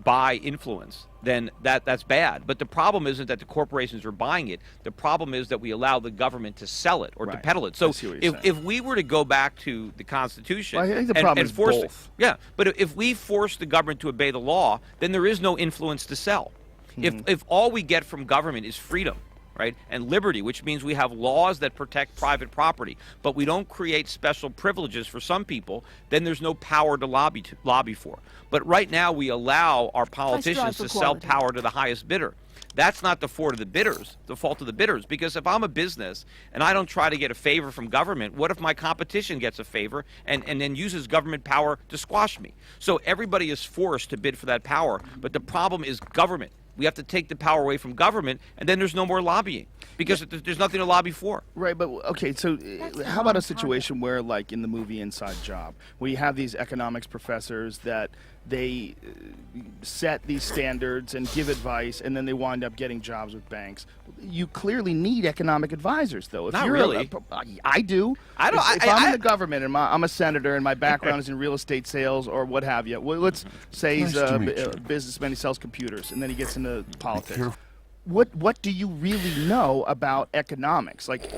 buy influence, then that's bad. But the problem isn't that the corporations are buying it. The problem is that we allow the government to sell it or to peddle it. So if we were to go back to the Constitution, well, I think the problem is force both. But if we force the government to obey the law, then there is no influence to sell. If all we get from government is freedom, right, and liberty, which means we have laws that protect private property, but we don't create special privileges for some people, then there's no power to lobby for. But right now we allow our politicians to sell power to the highest bidder. That's not the fault of the bidders, because if I'm a business and I don't try to get a favor from government, what if my competition gets a favor and then uses government power to squash me? So everybody is forced to bid for that power, but the problem is government. We have to take the power away from government, and then there's no more lobbying because there's nothing to lobby for. Right, but okay, so how about a situation where, like in the movie Inside Job, where you have these economics professors that they set these standards and give advice, and then they wind up getting jobs with banks. You clearly need economic advisors, though. If Not you're really. I do. I don't. If I'm in the government and I'm a senator and my background is in real estate sales or what have you, well, let's say he's a businessman, he sells computers, and then he gets into politics. What do you really know about economics? Like.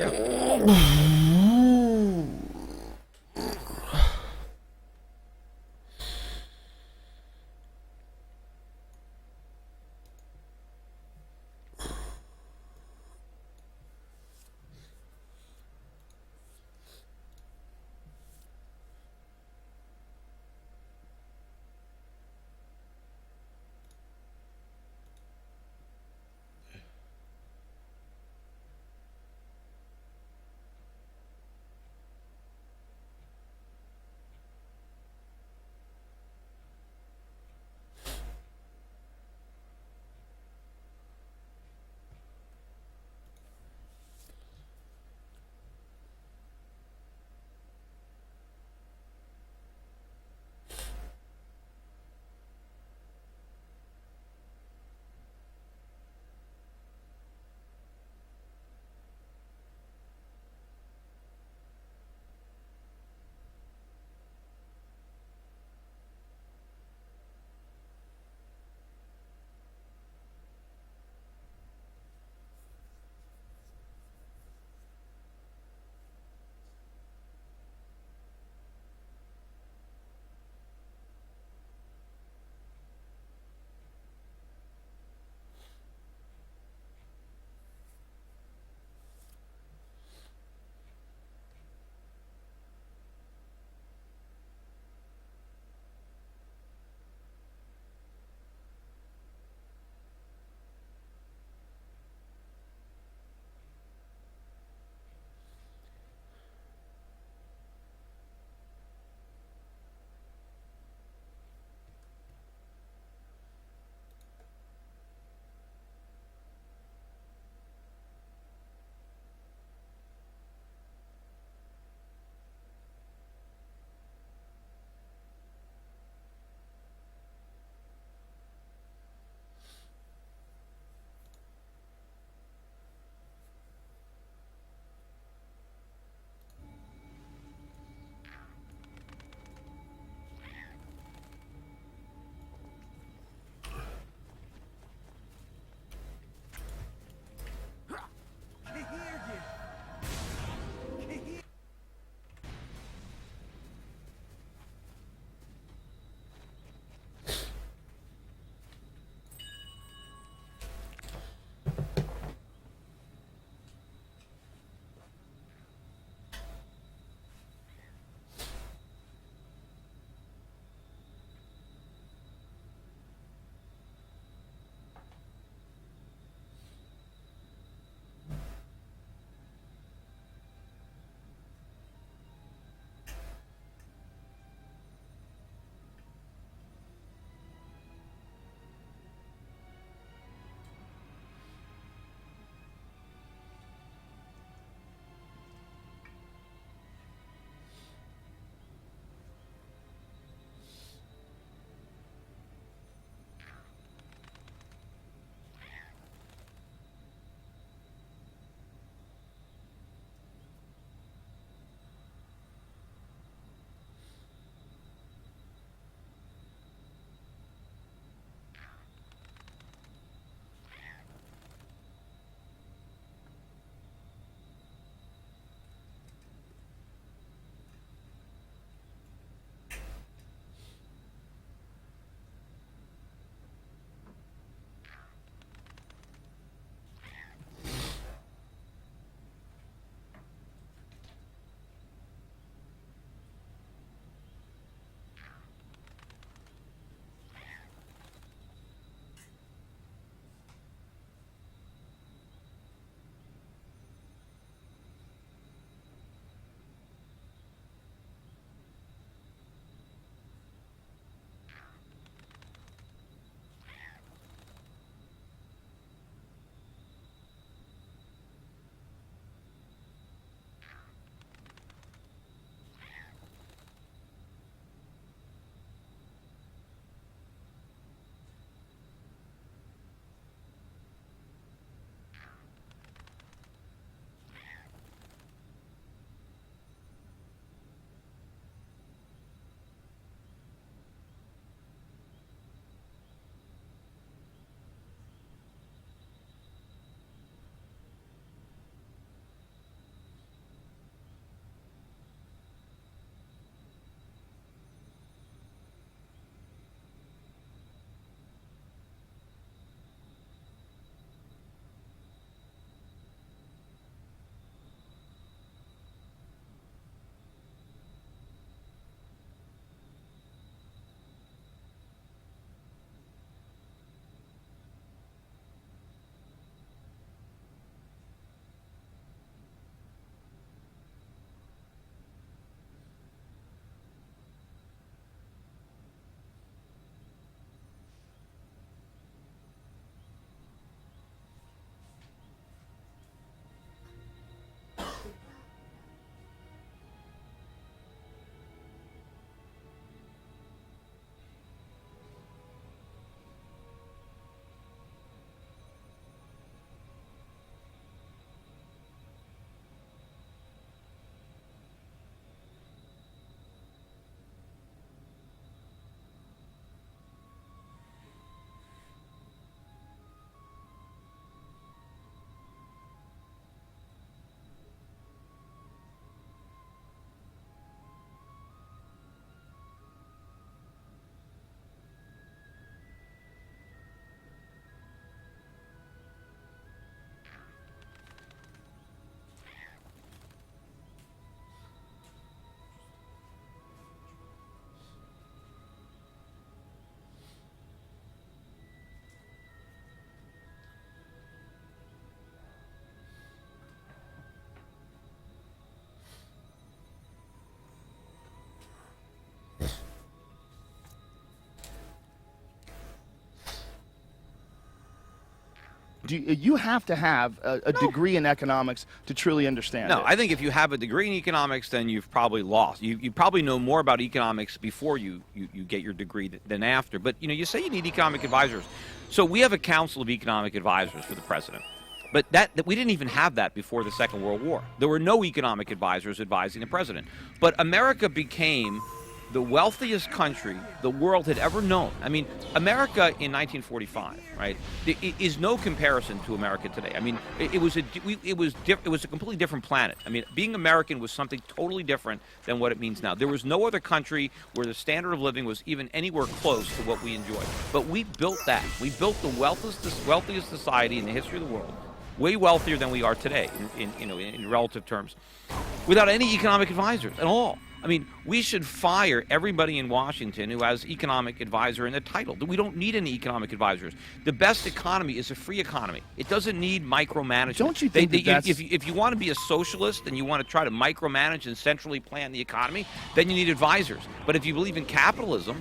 you have to have a degree in economics to truly understand No, it. I think if you have a degree in economics, then you've probably lost. You probably know more about economics before you get your degree than after. But, you say you need economic advisors. So we have a council of economic advisors for the president. But that we didn't even have that before the Second World War. There were no economic advisors advising the president. But America became the wealthiest country the world had ever known. I mean, America in 1945, right, is no comparison to America today. I mean, it was a completely different planet. I mean, being American was something totally different than what it means now. There was no other country where the standard of living was even anywhere close to what we enjoy. But we built that. We built the wealthiest society in the history of the world, way wealthier than we are today in relative terms, without any economic advisors at all. I mean, we should fire everybody in Washington who has economic advisor in the title. We don't need any economic advisors. The best economy is a free economy. It doesn't need micromanagement. Don't you think if you want to be a socialist and you want to try to micromanage and centrally plan the economy, then you need advisors. But if you believe in capitalism,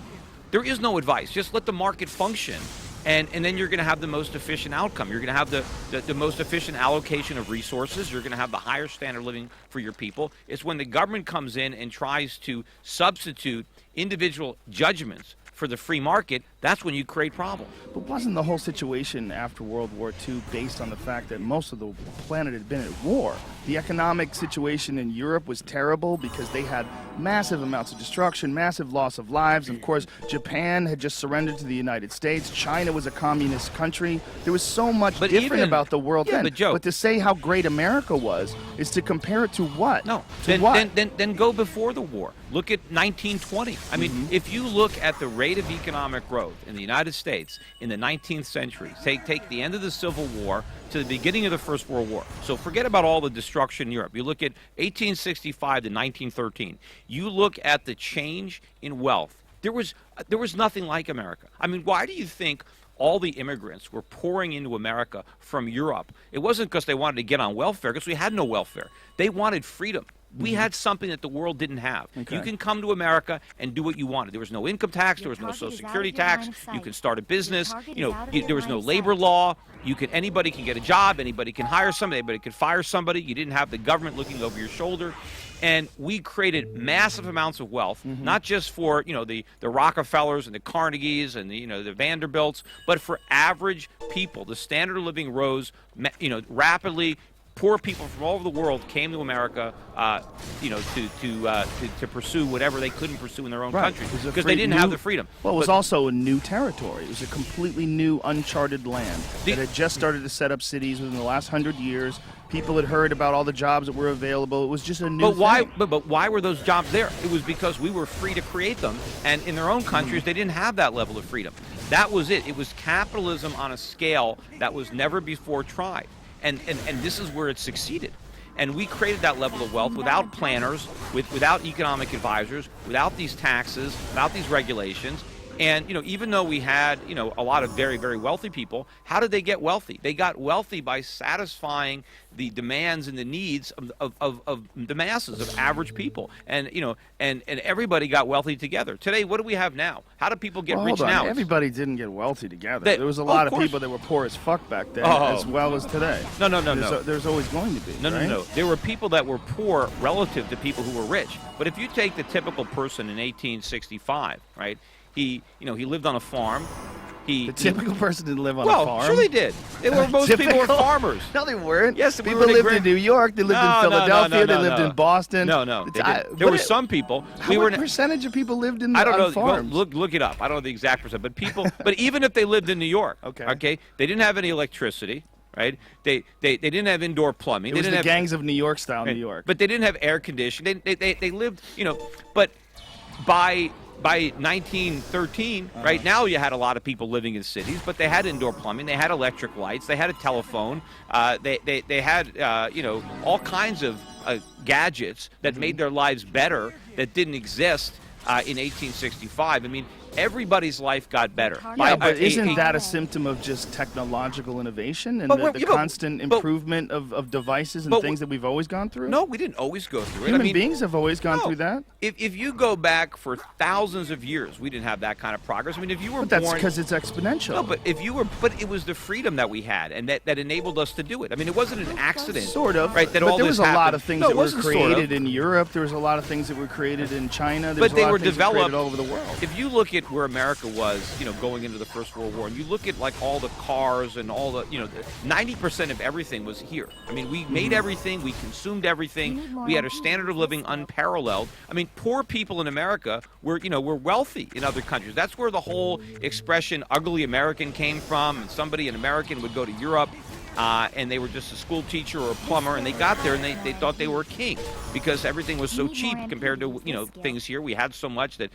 there is no advice. Just let the market function. And then you're going to have the most efficient outcome. You're going to have the most efficient allocation of resources. You're going to have the higher standard of living for your people. It's when the government comes in and tries to substitute individual judgments for the free market, that's when you create problems. But wasn't the whole situation after World War II based on the fact that most of the planet had been at war? The economic situation in Europe was terrible because they had massive amounts of destruction, massive loss of lives. Of course, Japan had just surrendered to the United States. China was a communist country. There was so much different about the world then. But to say how great America was is to compare it to what? No. What? Then go before the war. Look at 1920. I mean, if you look at the rate of economic growth in the United States in the 19th century, take the end of the Civil War to the beginning of the First World War. So forget about all the destruction in Europe. You look at 1865 to 1913. You look at the change in wealth. There was nothing like America. I mean, why do you think all the immigrants were pouring into America from Europe? It wasn't because they wanted to get on welfare, because we had no welfare. They wanted freedom. We had something that the world didn't have. Okay. You can come to America and do what you wanted. There was no income tax. There was no Social Security tax. You can start a business. There was no labor law. Anybody can get a job. Anybody can hire somebody. Anybody can fire somebody. You didn't have the government looking over your shoulder. And we created massive amounts of wealth, not just for the Rockefellers and the Carnegies and the Vanderbilts, but for average people. The standard of living rose rapidly. Poor people from all over the world came to America, to pursue whatever they couldn't pursue in their own country because they didn't have the freedom. Well, it was also a new territory. It was a completely new, uncharted land that had just started to set up cities within the last 100 years. People had heard about all the jobs that were available. It was just a new thing. But why were those jobs there? It was because we were free to create them, and in their own countries, they didn't have that level of freedom. That was it. It was capitalism on a scale that was never before tried. And this is where it succeeded. And we created that level of wealth without planners, without economic advisors, without these taxes, without these regulations. And, even though we had, a lot of very, very wealthy people, how did they get wealthy? They got wealthy by satisfying the demands and the needs of the masses, of average people. And, and everybody got wealthy together. Today, what do we have now? How do people get rich now? Everybody didn't get wealthy together. There was a lot of people that were poor as fuck back then, as well as today. No. There's always going to be. No. There were people that were poor relative to people who were rich. But if you take the typical person in 1865, right? He lived on a farm. The typical person didn't live on a farm. Well, sure they did. Most people were farmers. No, they weren't. Yes, people lived in New York. They lived in Philadelphia. They lived in Boston. No. There were some people. What percentage of people lived on farms? Look it up. I don't know the exact percent, but people. But even if they lived in New York, okay, they didn't have any electricity. Right? They didn't have indoor plumbing. It was the gangs of New York style New York. But they didn't have air conditioning. They lived, but by 1913, right now you had a lot of people living in cities, but they had indoor plumbing, they had electric lights, they had a telephone, they had all kinds of gadgets that made their lives better that didn't exist in 1865. I mean, everybody's life got better. Yeah, but isn't that a symptom of just technological innovation and the constant improvement of devices and things that we've always gone through? No, we didn't always go through it. Human beings have always gone through that. If you go back for thousands of years, we didn't have that kind of progress. I mean, if you were But that's because it's exponential. No, but it was the freedom that we had, and that enabled us to do it. I mean, it wasn't an accident. Sort of. Right, that but all there this was a lot happened. of things No, that it were wasn't sort created of. in Europe. There was a lot of things that were created in China. But they were developed developed all over the world. If you look at where America was, going into the First World War, and you look at like all the cars and all the, 90% of everything was here. I mean, we made everything, we consumed everything, we had a standard of living unparalleled. I mean, poor people in America were wealthy in other countries. That's where the whole expression "ugly American" came from. And somebody, an American, would go to Europe. And they were just a school teacher or a plumber, and they got there and they thought they were a king because everything was so cheap compared to things here. We had so much that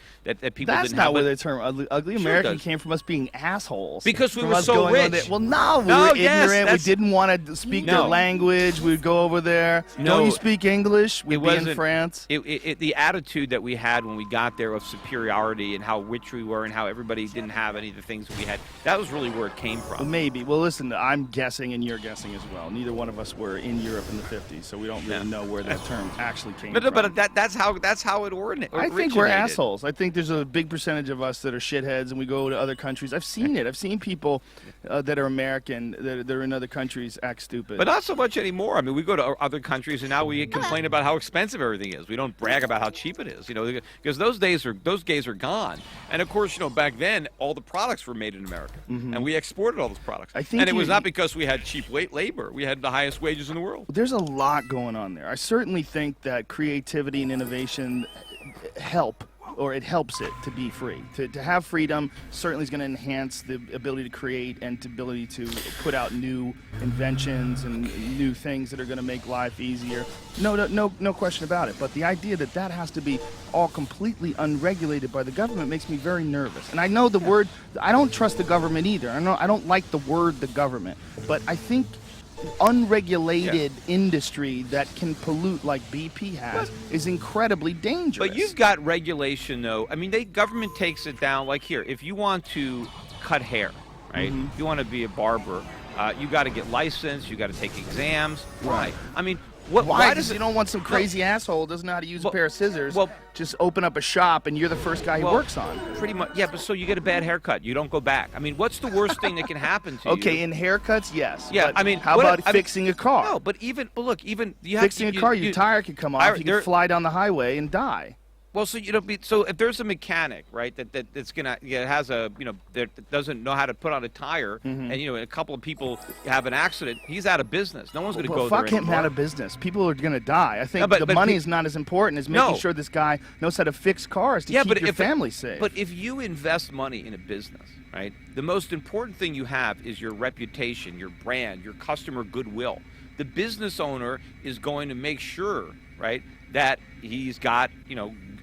people That's didn't not have. where the term ugly American came from. Us being assholes because we from were us so going on rich. there. Well, no, we were ignorant. We didn't want to speak their No. language. We would go over there. No. Don't you speak English? We'd be in France. The attitude that we had when we got there of superiority and how rich we were and how everybody didn't have any of the things that we had. That was really where it came from. Well, maybe. Well, listen, I'm guessing and you're guessing as well. Neither one of us were in Europe in the 50s, so we don't really know where that term actually came from. But that's how it originated. I think we're assholes. I think there's a big percentage of us that are shitheads, and we go to other countries. I've seen it. I've seen people that are American that are in other countries act stupid. But not so much anymore. I mean, we go to other countries, and now we complain about how expensive everything is. We don't brag about how cheap it is, because those days are gone. And of course, back then, all the products were made in America, and we exported all those products. And it was not because we had cheap labor. We had the highest wages in the world. There's a lot going on there. I certainly think that creativity and innovation help, or it helps it to be free. To have freedom certainly is going to enhance the ability to create and the ability to put out new inventions and new things that are going to make life easier. No question about it. But the idea that has to be all completely unregulated by the government makes me very nervous. And I know the word, I don't trust the government either. I don't like the word the government. But I think unregulated industry that can pollute like BP has is incredibly dangerous. But you've got regulation, though. I mean, government takes it down. Like here, if you want to cut hair, right? If you want to be a barber, you got to get licensed. You got to take exams. Right. I mean, why does you don't want some crazy asshole who doesn't know how to use a pair of scissors? Just open up a shop and you're the first guy he works on. Pretty much, yeah. But so you get a bad haircut, you don't go back. I mean, what's the worst thing that can happen to you? Okay, in haircuts, yes. Yeah, but how about fixing a car? No, but even fixing a car, your tire could come off. You can fly down the highway and die. Well, so so if there's a mechanic, right, that's gonna has a that doesn't know how to put on a tire, and a couple of people have an accident, he's out of business. No one's gonna go there fuck him out of business. People are gonna die. I think the money is not as important as making sure this guy knows how to fix cars to keep your family safe. But if you invest money in a business, right, the most important thing you have is your reputation, your brand, your customer goodwill. The business owner is going to make sure, right, that he's got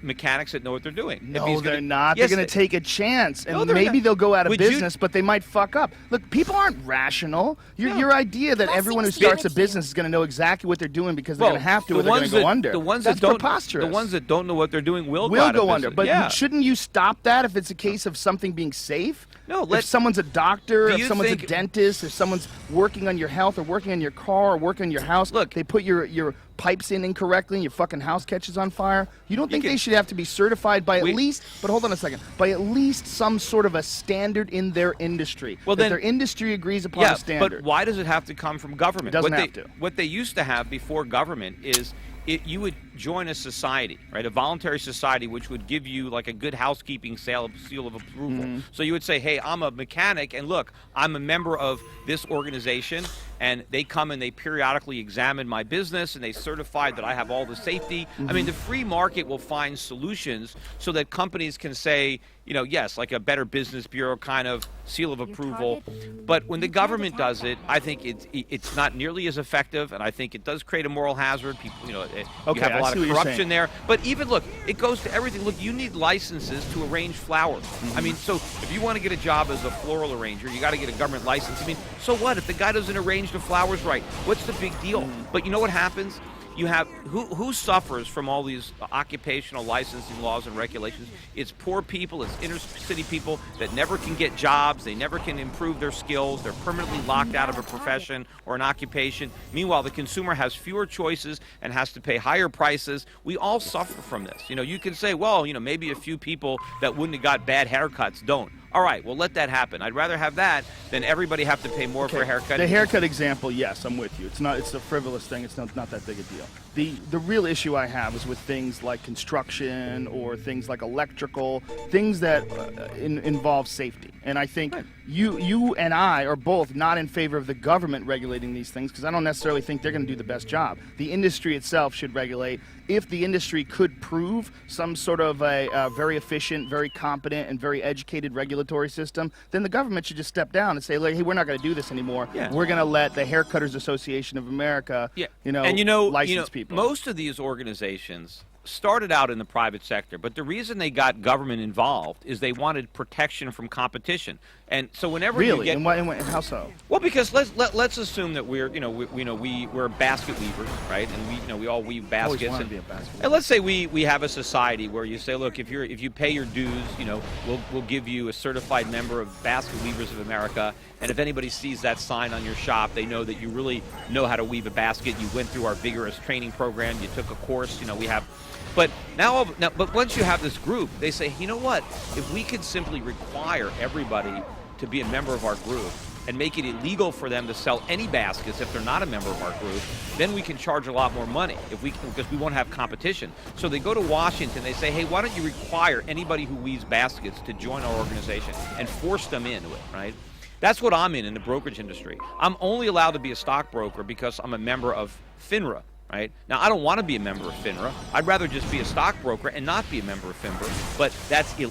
mechanics that know what they're doing. No, they're not. Yes, they're going to take a chance, and No, they're maybe not. they'll go out of business, but they might fuck up. Look, people aren't rational. Your idea that everyone who starts a business is going to know exactly what they're doing because they're going to have to, or they're going to go under. That's preposterous. The ones that don't know what they're doing will go under. But shouldn't you stop that if it's a case of something being safe? No, if someone's a doctor, if someone's a dentist, if someone's working on your health or working on your car or working on your house, they put your pipes in incorrectly and your fucking house catches on fire. You don't think they should have to be certified by at least, but hold on a second, by at least some sort of a standard in their industry? Well, then their industry agrees upon a standard. But why does it have to come from government? It doesn't have to. What they used to have before government is you would join a society, right? A voluntary society, which would give you like a good housekeeping seal of approval. So you would say, hey, I'm a mechanic, and look, I'm a member of this organization, and they come and they periodically examine my business, and they certify that I have all the safety. I mean, the free market will find solutions so that companies can say, yes, like a Better Business Bureau kind of seal of approval. But when the government does it, I think it's not nearly as effective, and I think it does create a moral hazard. People, you have a lot of corruption there. But even, look, it goes to everything. Look, you need licenses to arrange flowers. I mean, so if you want to get a job as a floral arranger, you got to get a government license. I mean, so what? If the guy doesn't arrange the flowers right, what's the big deal? But you know what happens? you have who suffers from all these occupational licensing laws and regulations? It's poor people, it's inner city people that never can get jobs, they never can improve their skills, they're permanently locked out of a profession or an occupation. Meanwhile, the consumer has fewer choices and has to pay higher prices. We all suffer from this. You can say, well, maybe a few people that wouldn't have got bad haircuts don't. All right, well, let that happen. I'd rather have that than everybody have to pay more for a haircut. The haircut example, yes, I'm with you. It's a frivolous thing. It's not that big a deal. The real issue I have is with things like construction or things like electrical, things that involve safety. And I think you and I are both not in favor of the government regulating these things because I don't necessarily think they're going to do the best job. The industry itself should regulate. If the industry could prove some sort of a very efficient, very competent, and very educated regulatory system, then the government should just step down and say, hey, we're not going to do this anymore. Yeah. We're going to let the Haircutters Association of America, license people. Most of these organizations started out in the private sector, but the reason they got government involved is they wanted protection from competition. And so whenever you get and how so? Well, because let's assume that we're we're basket weavers, right? And we all weave baskets. Always wanted to be a basket weaver. And let's say we have a society where you say, look, if you pay your dues, we'll give you a certified member of Basket Weavers of America. And if anybody sees that sign on your shop, they know that you really know how to weave a basket. You went through our vigorous training program. You took a course. We have. But but once you have this group, they say, you know what? If we could simply require everybody to be a member of our group and make it illegal for them to sell any baskets if they're not a member of our group, then we can charge a lot more money because we won't have competition. So they go to Washington, they say, hey, why don't you require anybody who weaves baskets to join our organization and force them into it, right? That's what I'm in the brokerage industry. I'm only allowed to be a stockbroker because I'm a member of FINRA. Right? Now, I don't want to be a member of FINRA. I'd rather just be a stockbroker and not be a member of FINRA. But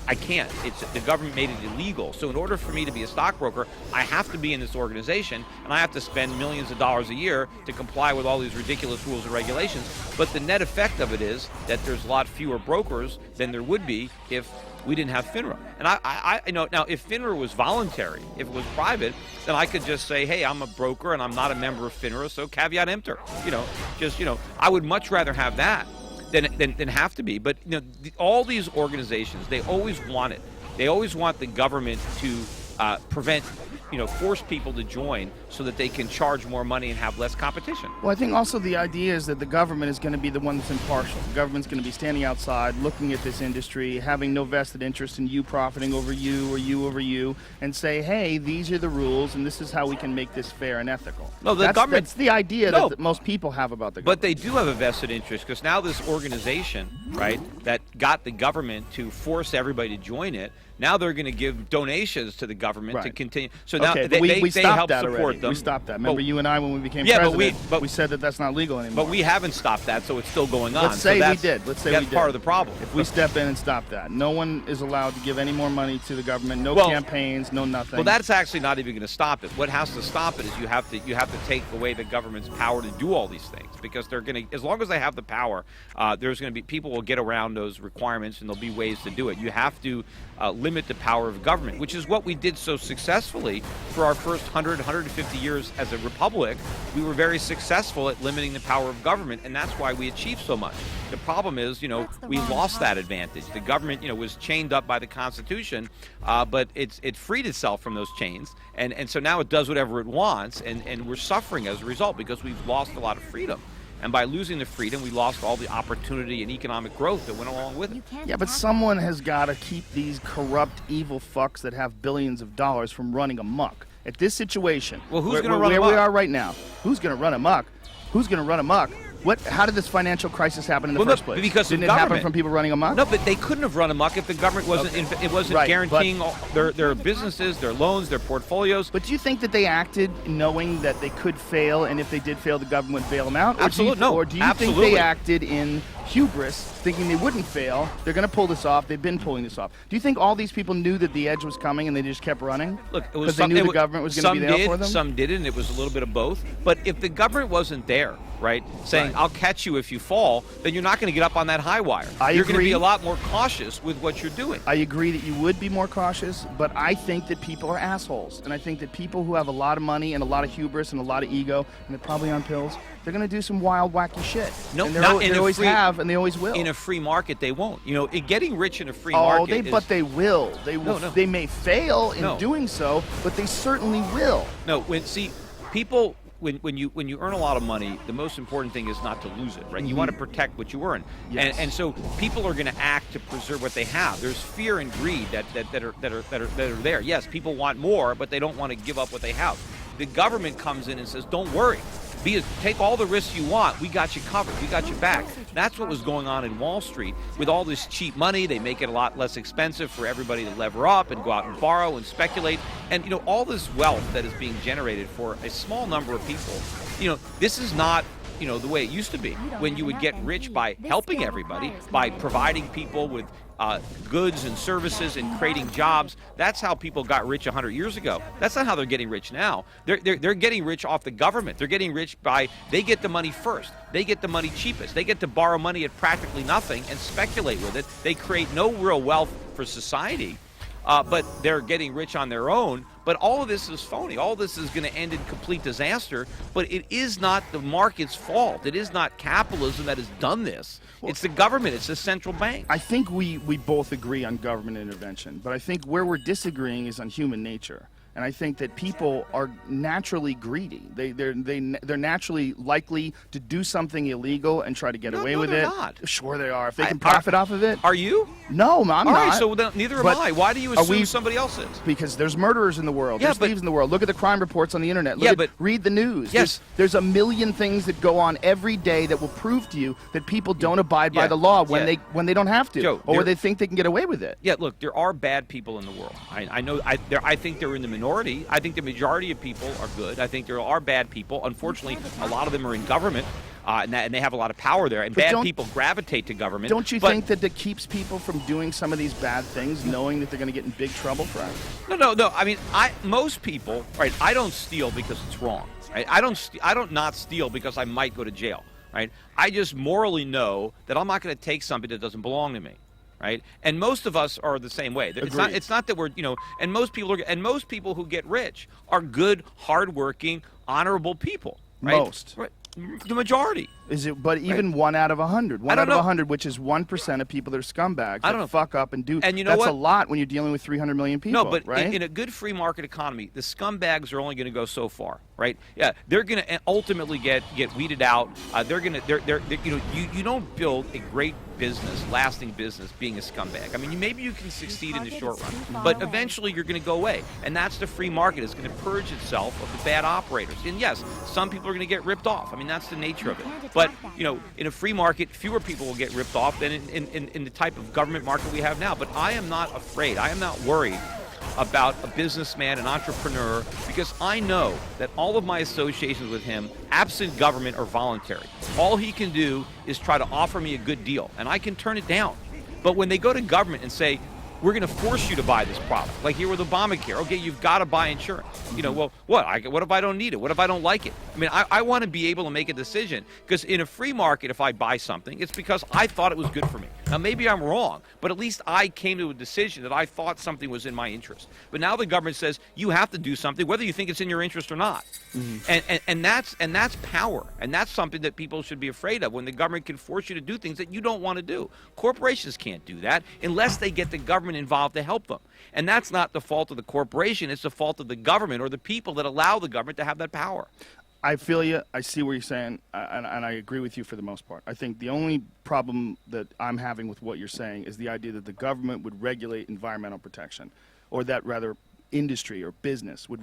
I can't. The government made it illegal. So in order for me to be a stockbroker, I have to be in this organization, and I have to spend millions of dollars a year to comply with all these ridiculous rules and regulations. But the net effect of it is that there's a lot fewer brokers than there would be if we didn't have FINRA. And I now if FINRA was voluntary, if it was private, then I could just say, hey, I'm a broker and I'm not a member of FINRA, so caveat emptor. I would much rather have that than have to be. But all these organizations, they always want it. They always want the government to prevent, force people to join so that they can charge more money and have less competition. Well, I think also the idea is that the government is going to be the one that's impartial. The government's going to be standing outside, looking at this industry, having no vested interest in you profiting over you or you over you, and say, hey, these are the rules, and this is how we can make this fair and ethical. No, that's the idea that most people have about the government. But they do have a vested interest because now this organization, right, that got the government to force everybody to join it, now they're going to give donations to the government to continue. So now they help support them. We stopped that. Remember you and I when we became president, we said that that's not legal anymore. But we haven't stopped that, so it's still going on. Let's say we did. That's part of the problem. If we step in and stop that, no one is allowed to give any more money to the government. No campaigns, no nothing. Well, that's actually not even going to stop it. What has to stop it is you have to take away the government's power to do all these things because they're going to, as long as they have the power, there's going to be people will get around those requirements and there'll be ways to do it. You have to limit the power of government, which is what we did so successfully for our first 100, 150 years as a republic. We were very successful at limiting the power of government, and that's why we achieved so much. The problem is, we lost that advantage. The government, was chained up by the Constitution, but it freed itself from those chains, and so now it does whatever it wants, and we're suffering as a result because we've lost a lot of freedom. And by losing the freedom, we lost all the opportunity and economic growth that went along with it. Yeah, but someone has got to keep these corrupt, evil fucks that have billions of dollars from running amok. At this situation, well, who's going to run amok? Where we are right now, who's going to run amok? Who's going to run amok? How did this financial crisis happen in the first place? Because didn't it happen from people running amok? No, but they couldn't have run amok if the government wasn't guaranteeing their businesses, their loans, their portfolios. But do you think that they acted knowing that they could fail, and if they did fail, the government would bail them out? Absolutely, no. Or do you think they acted in hubris, thinking they wouldn't fail. They're going to pull this off. They've been pulling this off. Do you think all these people knew that the edge was coming and they just kept running? Look, it was because they knew the government was going to be there for them? Some didn't. It was a little bit of both. But if the government wasn't there, right, saying, I'll catch you if you fall, then you're not going to get up on that high wire. You're going to be a lot more cautious with what you're doing. I agree that you would be more cautious, but I think that people are assholes. And I think that people who have a lot of money and a lot of hubris and a lot of ego, and they're probably on pills, they're going to do some wild, wacky shit. No, and they always have, and they always will. In a free market, they won't. You know, getting rich in a free market but they will. They will. No. They may fail in doing so, but they certainly will. No, people... When you earn a lot of money, the most important thing is not to lose it, right? You want to protect what you earn, and so people are going to act to preserve what they have. There's fear and greed that are there. Yes, people want more, but they don't want to give up what they have. The government comes in and says, "Don't worry, take all the risks you want. We got you covered. We got you back." That's what was going on in Wall Street with all this cheap money. They make it a lot less expensive for everybody to lever up and go out and borrow and speculate. And, all this wealth that is being generated for a small number of people, this is not, the way it used to be when you would get rich by helping everybody, by providing people with goods and services and creating jobs. That's how people got rich 100 years ago. That's not how they're getting rich now. They're getting rich off the government. They're getting rich they get the money first. They get the money cheapest. They get to borrow money at practically nothing and speculate with it. They create no real wealth for society, but they're getting rich on their own. But all of this is phony. All of this is going to end in complete disaster. But it is not the market's fault. It is not capitalism that has done this. It's the government. It's the central bank. I think we both agree on government intervention, but I think where we're disagreeing is on human nature. And I think that people are naturally greedy. They're naturally likely to do something illegal and try to get away with it. Not. Sure they are. If they can profit off of it. Are you? No, I'm not. All right, so neither am I. Why do you assume somebody else is? Because there's murderers in the world. There's thieves in the world. Look at the crime reports on the internet. Read the news. Yes. There's a million things that go on every day that will prove to you that people don't abide by the law when they don't have to, Joe, or they think they can get away with it. Yeah, look, there are bad people in the world. I know. I think they're in the minority. I think the majority of people are good. I think there are bad people. Unfortunately, a lot of them are in government, and they have a lot of power there. And bad people gravitate to government. Don't you think that keeps people from doing some of these bad things, knowing that they're going to get in big trouble for it? No. I mean, most people, right? I don't steal because it's wrong. Right? I don't not steal because I might go to jail. Right? I just morally know that I'm not going to take something that doesn't belong to me. Right, and most of us are the same way. It's not that we're, and most people who get rich are good, hardworking, honorable people. Right? Most. Right. The majority. Is it? But even 1 out of 100. 1 out of 100, which is 1% of people that are scumbags. I don't know. Fuck up and do. And you know that's what? a lot when you're dealing with 300 million people. No, but right? in a good free market economy, the scumbags are only going to go so far, right? Yeah, they're going to ultimately get weeded out. You don't build a great business, lasting business, being a scumbag. I mean, maybe you can succeed in the short run, but eventually you're going to go away, and that's the free market. It's going to purge itself of the bad operators. And yes, some people are going to get ripped off. I mean, that's the nature of it. But in a free market, fewer people will get ripped off than in the type of government market we have now. But I am not afraid. I am not worried about a businessman, an entrepreneur, because I know that all of my associations with him, absent government, are voluntary. All he can do is try to offer me a good deal, and I can turn it down. But when they go to government and say, we're going to force you to buy this product, like here with Obamacare. Okay, you've got to buy insurance. Well, what if I don't need it? What if I don't like it? I mean, I want to be able to make a decision, because in a free market, if I buy something, it's because I thought it was good for me. Now, maybe I'm wrong, but at least I came to a decision that I thought something was in my interest. But now the government says you have to do something, whether you think it's in your interest or not. Mm-hmm. And that's power, and that's something that people should be afraid of, when the government can force you to do things that you don't want to do. Corporations can't do that unless they get the government involved to help them. And that's not the fault of the corporation, it's the fault of the government or the people that allow the government to have that power. I feel you. I see what you're saying, and I agree with you for the most part. I think the only problem that I'm having with what you're saying is the idea that the government would regulate environmental protection, or that rather industry or business would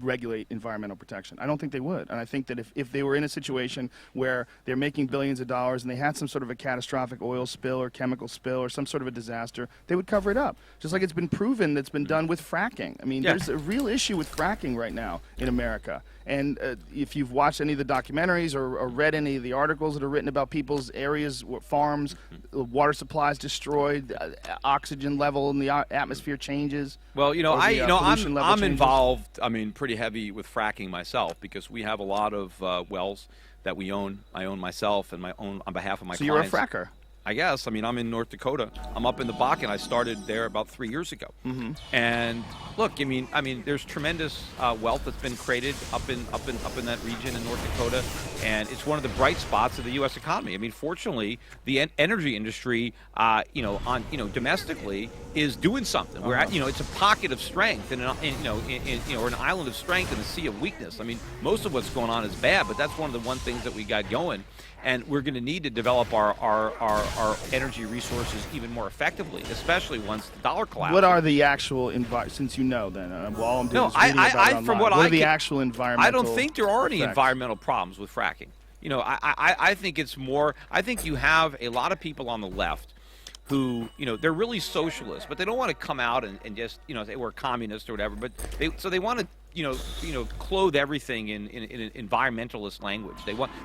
regulate environmental protection. I don't think they would. And I think that if they were in a situation where they're making billions of dollars and they had some sort of a catastrophic oil spill or chemical spill or some sort of a disaster, they would cover it up. Just like it's been proven that's been done with fracking. I mean, there's a real issue with fracking right now in America. And if you've watched any of the documentaries or read any of the articles that are written about people's areas, farms, water supplies destroyed, oxygen level in the atmosphere changes. Well, pollution level I'm changes. involved. I mean, pretty heavy with fracking myself because we have a lot of wells that we own. I own myself and on behalf of my So clients. you're a fracker. I guess. I mean, I'm in North Dakota. I'm up in the Bakken. I started there about 3 years ago. And look, I mean, there's tremendous wealth that's been created up in that region in North Dakota, and it's one of the bright spots of the U.S. economy. I mean, fortunately, the energy industry, domestically, is doing something. We're at, it's a pocket of strength and or an island of strength in a sea of weakness. I mean, most of what's going on is bad, but that's one of the things that we got going. And we're going to need to develop our energy resources even more effectively, especially once the dollar collapses. What are the actual since you know then? All I'm doing is reading about it online. From what are the can, actual environmental I don't think there are any effects? environmental problems with fracking. I think it's more. I think you have a lot of people on the left who, they're really socialists, but they don't want to come out and just, say we're communists or whatever. But they want to, clothe everything in environmentalist language.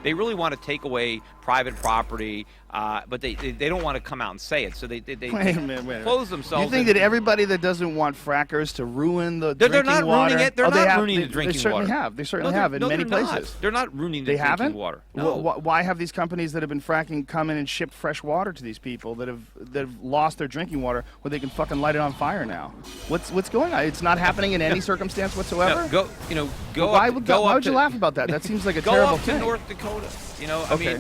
They really want to take away private property, but they don't want to come out and say it. So they Wait a minute. close themselves. You think that everybody that doesn't want frackers to ruin the they're drinking not water? ruining it. They're not ruining the drinking They certainly water. have. They certainly have in many they're places. Not. They're not ruining the They drinking haven't? water. No. Why have these companies that have been fracking come in and ship fresh water to these people that have lost their drinking water where they can fucking light it on fire now? What's going on? It's not happening in any circumstance whatsoever. Why would you laugh about that? That seems like a terrible Go up thing. to North Dakota. Okay.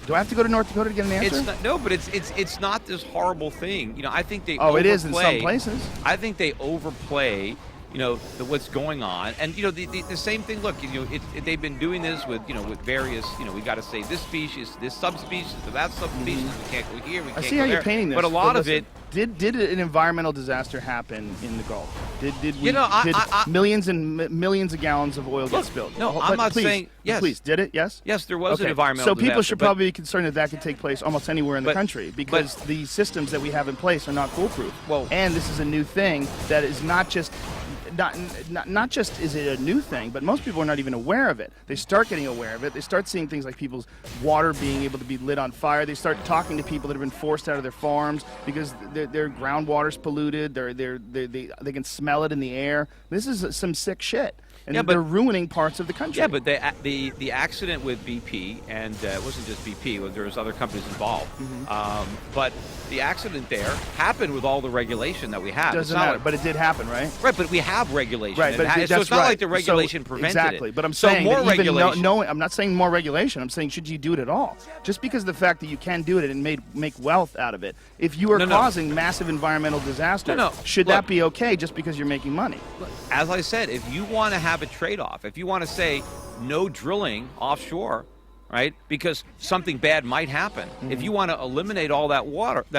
Do I have to go to North Dakota to get an answer? But it's not this horrible thing. I think they it is in some places. I think they overplay, what's going on, and the same thing. Look, they've been doing this with with various. We got to say this species, this subspecies, that subspecies. We can't go here. We can't I see go how there. you're painting this. But a lot of listen, it. Did an environmental disaster happen in the Gulf? Did I millions and millions of gallons of oil get spilled? No, I'm not saying yes. Please, did it? Yes. Yes, there was an environmental So people disaster, should but- probably be concerned that could take place almost anywhere in the country because the systems that we have in place are not foolproof. Well- and this is a new thing that is not just is it a new thing, but most people are not even aware of it. They start getting aware of it. They start seeing things like people's water being able to be lit on fire. They start talking to people that have been forced out of their farms because their groundwater's polluted. They can smell it in the air. This is some sick shit. And Yeah, but- they're ruining parts of the country. Yeah, but the accident with BP, and it wasn't just BP, there was other companies involved. But the accident there happened with all the regulation that we have. Doesn't matter, but it did happen, right? Right, but we have regulation. Right, but so that's it's not right. like the regulation prevented exactly. it. But I'm So saying more that even regulation. I'm not saying more regulation. I'm saying should you do it at all? Just because of the fact that you can do it and make wealth out of it. If you are No. causing massive environmental disaster, No. should Look. that be okay just because you're making money? As I said, if you want to have a trade-off, if you want to say no drilling offshore, right, because something bad might happen. If you want to eliminate all that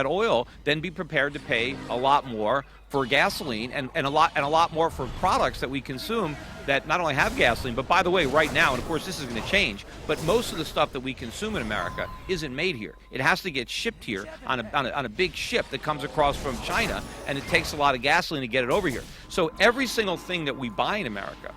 oil, then be prepared to pay a lot more for gasoline and a lot more for products that we consume that not only have gasoline, but by the way, right now, and of course this is going to change, but most of the stuff that we consume in America isn't made here. It has to get shipped here on a big ship that comes across from China, and it takes a lot of gasoline to get it over here. So every single thing that we buy in America,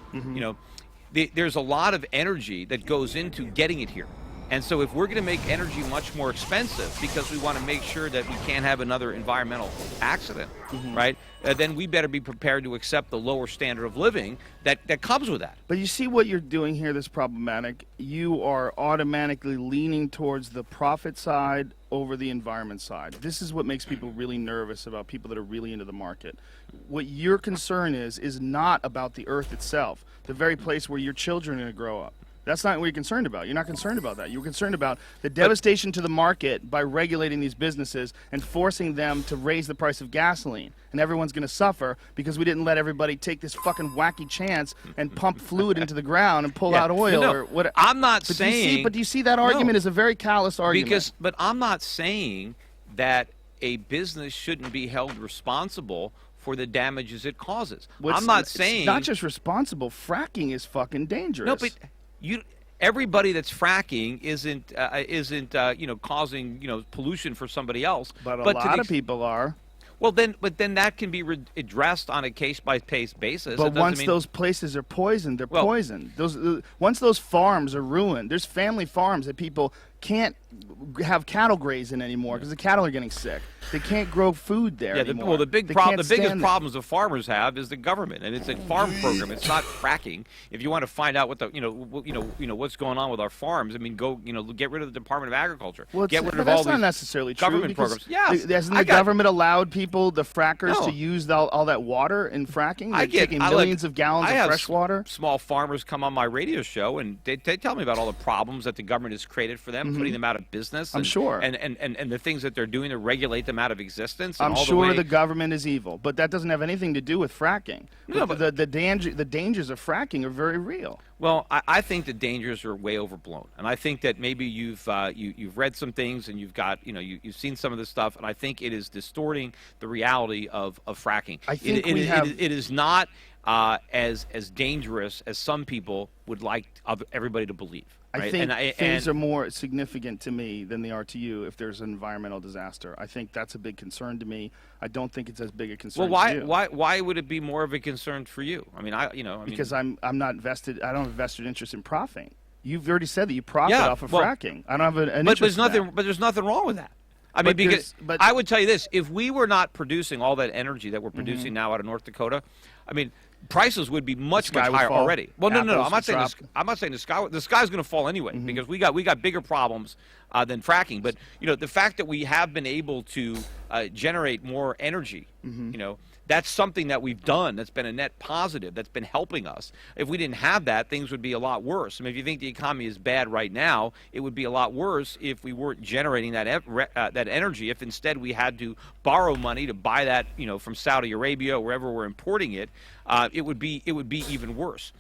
there's a lot of energy that goes into getting it here. And so if we're going to make energy much more expensive because we want to make sure that we can't have another environmental accident, right, then we better be prepared to accept the lower standard of living that comes with that. But you see what you're doing here that's problematic? You are automatically leaning towards the profit side over the environment side. This is what makes people really nervous about people that are really into the market. What your concern is not about the earth itself, the very place where your children are going to grow up. That's not what you're concerned about. You're not concerned about that. You're concerned about the devastation to the market by regulating these businesses and forcing them to raise the price of gasoline. And everyone's going to suffer because we didn't let everybody take this fucking wacky chance and pump fluid into the ground and pull out oil or whatever. I'm not But saying... do you see that argument is a very callous argument? But I'm not saying that a business shouldn't be held responsible for the damages it causes. What's- I'm not it's saying not just responsible. Fracking is fucking dangerous. no, but everybody that's fracking isn't causing pollution for somebody else. But a to lot the of people are. Well, then that can be addressed on a case-by-case basis. It But doesn't once mean- those places are poisoned, they're Well- poisoned. Once those farms are ruined, there's family farms that people can't have cattle grazing anymore because the cattle are getting sick. They can't grow food there anymore. the They biggest can't stand it. problems the farmers have is the government, and it's a farm program. It's not fracking. If you want to find out what the what's going on with our farms, I mean, go get rid of the Department of Agriculture. Well, Get rid but of that's all not these necessarily true. government because programs. Yes, hasn't I the got- government allowed people, the frackers, No. to use all that water in fracking? They're taking I millions of gallons I of have fresh water. Small farmers come on my radio show, and they tell me about all the problems that the government has created for them, putting them out of business. I'm sure. And the things that they're doing to regulate them out of existence. And I'm all sure the, the government is evil, but that doesn't have anything to do with fracking. No, but- the dangers of fracking are very real. Well, I think the dangers are way overblown, and I think that maybe you've read some things and you've got you've seen some of this stuff, and I think it is distorting the reality of fracking. I think it is not as dangerous as some people would like everybody to believe. I right? think and things are more significant to me than they are to you if there's an environmental disaster. I think that's a big concern to me. I don't think it's as big a concern well, to you. why would it be more of a concern for you? I mean, Because I'm not vested. I don't have a vested interest in profiting. You've already said that you profit off of fracking. I don't have an but interest. there's in nothing. that. But there's nothing wrong with that. I mean, because but- I would tell you this: if we were not producing all that energy that we're Mm-hmm. producing now out of North Dakota, I mean, prices would be much sky would higher fall. already. Well, no. Apples I'm not would saying drop. I'm not saying the sky's going to fall anyway because we got bigger problems than fracking. But the fact that we have been able to generate more energy, that's something that we've done. That's been a net positive. That's been helping us. If we didn't have that, things would be a lot worse. I mean, if you think the economy is bad right now, it would be a lot worse if we weren't generating that energy. If instead we had to borrow money to buy that, from Saudi Arabia or wherever we're importing it, it would be even worse.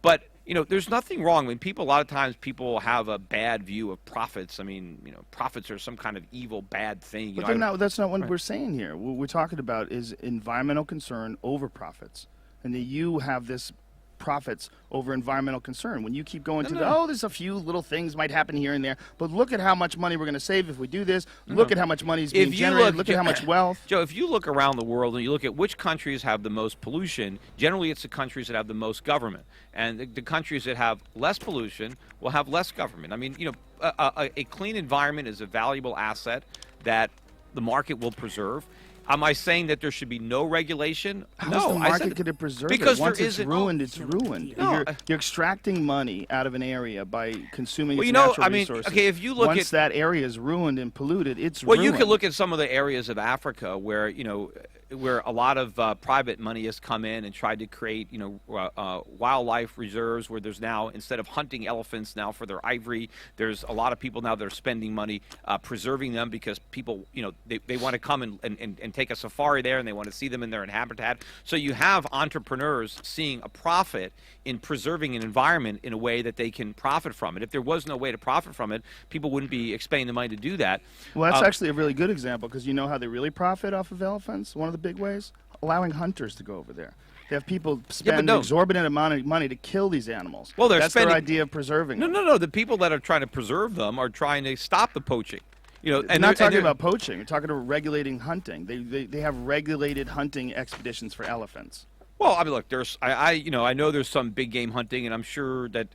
But there's nothing wrong. I mean, a lot of times people have a bad view of profits. I mean, profits are some kind of evil, bad thing. But that's not what we're saying here. What we're talking about is environmental concern over profits, and that you have this profits over environmental concern. When you keep going there's a few little things might happen here and there, but look at how much money we're going to save if we do this. Look at how much money is being generated. Look at how much wealth. Joe, if you look around the world and you look at which countries have the most pollution, generally it's the countries that have the most government. And the countries that have less pollution will have less government. I mean, a clean environment is a valuable asset that the market will preserve. Am I saying that there should be no regulation? How's No, the I market said going to preserve because it? Once there it's isn't- ruined, it's ruined. No, You're extracting money out of an area by consuming Well, its natural I mean, resources. okay, if you look Once at- that area is ruined and polluted, it's Well, ruined. you can look at some of the areas of Africa where where a lot of private money has come in and tried to create wildlife reserves where there's now, instead of hunting elephants now for their ivory, there's a lot of people now that are spending money preserving them because people they want to come and take a safari there and they want to see them in their habitat. So you have entrepreneurs seeing a profit in preserving an environment in a way that they can profit from it. If there was no way to profit from it, people wouldn't be expending the money to do that. Well, that's actually a really good example because you know how they really profit off of elephants? One of the big ways? Allowing hunters to go over there. They have people spend an no. exorbitant amount of money to kill these animals. Well, that's spending- their idea of preserving them. No. The people that are trying to preserve them are trying to stop the poaching. And and not they're- talking about poaching. We're talking about regulating hunting. They have regulated hunting expeditions for elephants. Well, I mean, look, I know there's some big game hunting, and I'm sure that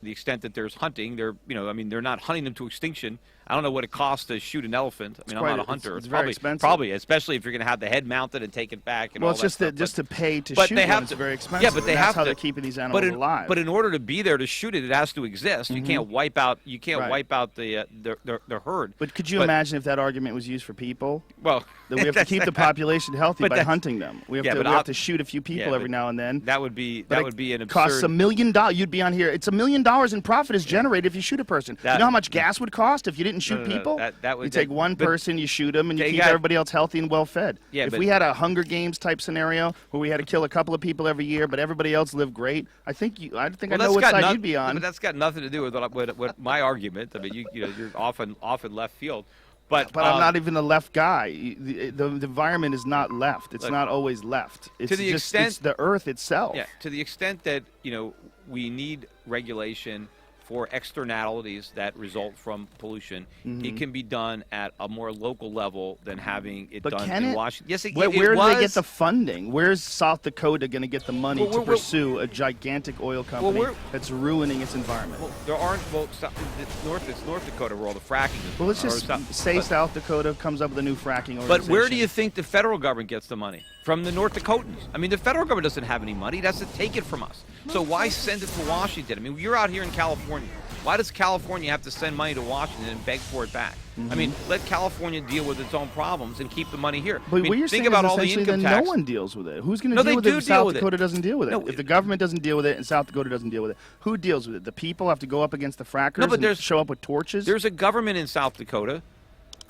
the extent that there's hunting, they're not hunting them to extinction. I don't know what it costs to shoot an elephant. I mean, I'm not a hunter. It's very expensive. Probably, especially if you're going to have the head mounted and take it back. And well, all it's that just stuff. just to pay to but shoot they have one, it's to, very expensive. Yeah, but they and have that's how to, they're keeping these animals alive. But in order to be there to shoot it, it has to exist. You can't wipe out. You can't wipe out the herd. But could you imagine if that argument was used for people? Well, that we have to keep the population healthy by hunting them. We have to shoot a few people every now and then. That would be an absurd. Costs $1 million. You'd be on here. It's $1 million in profit is generated if you shoot a person. You know how much gas would cost if you didn't shoot people? You take one person, you shoot them, and you keep everybody else healthy and well fed. Yeah, if we had a Hunger Games type scenario where we had to kill a couple of people every year, but everybody else lived great, I know what side you'd be on. But that's got nothing to do with what my argument. I mean, you're often left field. But I'm not even a left guy. The environment is not left. It's not always left. It's to the extent it's the earth itself. Yeah, to the extent that we need regulation for externalities that result from pollution, it can be done at a more local level than having it done in Washington. Yes, where do they get the funding? Where's South Dakota going to get the money to pursue a gigantic oil company that's ruining its environment? Well, there aren't. Well, it's North Dakota where all the fracking is. Well, let's just say South Dakota comes up with a new fracking organization. But where do you think the federal government gets the money? From the North Dakotans. I mean, the federal government doesn't have any money. It has to take it from us. So why send it to Washington? I mean, you're out here in California. Why does California have to send money to Washington and beg for it back? I mean, let California deal with its own problems and keep the money here. But what you're saying about is all the essentially income that tax. no one deals with it. Who's going to deal with it if South Dakota doesn't deal with it? If the government doesn't deal with it and South Dakota doesn't deal with it, who deals with it? The people have to go up against the frackers and show up with torches? There's a government in South Dakota.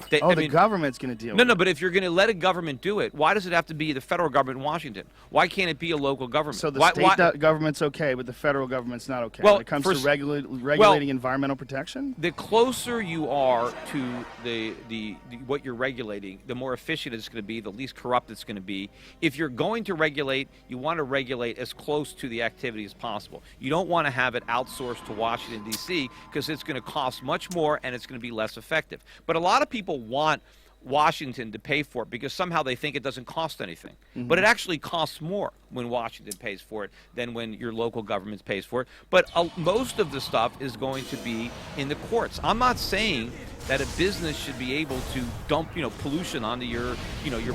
The government's going to deal with it. No, but if you're going to let a government do it, why does it have to be the federal government in Washington? Why can't it be a local government? So the state government's okay, but the federal government's not okay when it comes to regulating environmental protection? The closer you are to the what you're regulating, the more efficient it's going to be, the least corrupt it's going to be. If you're going to regulate, you want to regulate as close to the activity as possible. You don't want to have it outsourced to Washington, D.C., because it's going to cost much more and it's going to be less effective. But a lot of people want Washington to pay for it because somehow they think it doesn't cost anything. But it actually costs more when Washington pays for it than when your local government pays for it. But most of the stuff is going to be in the courts. I'm not saying that a business should be able to dump, pollution onto your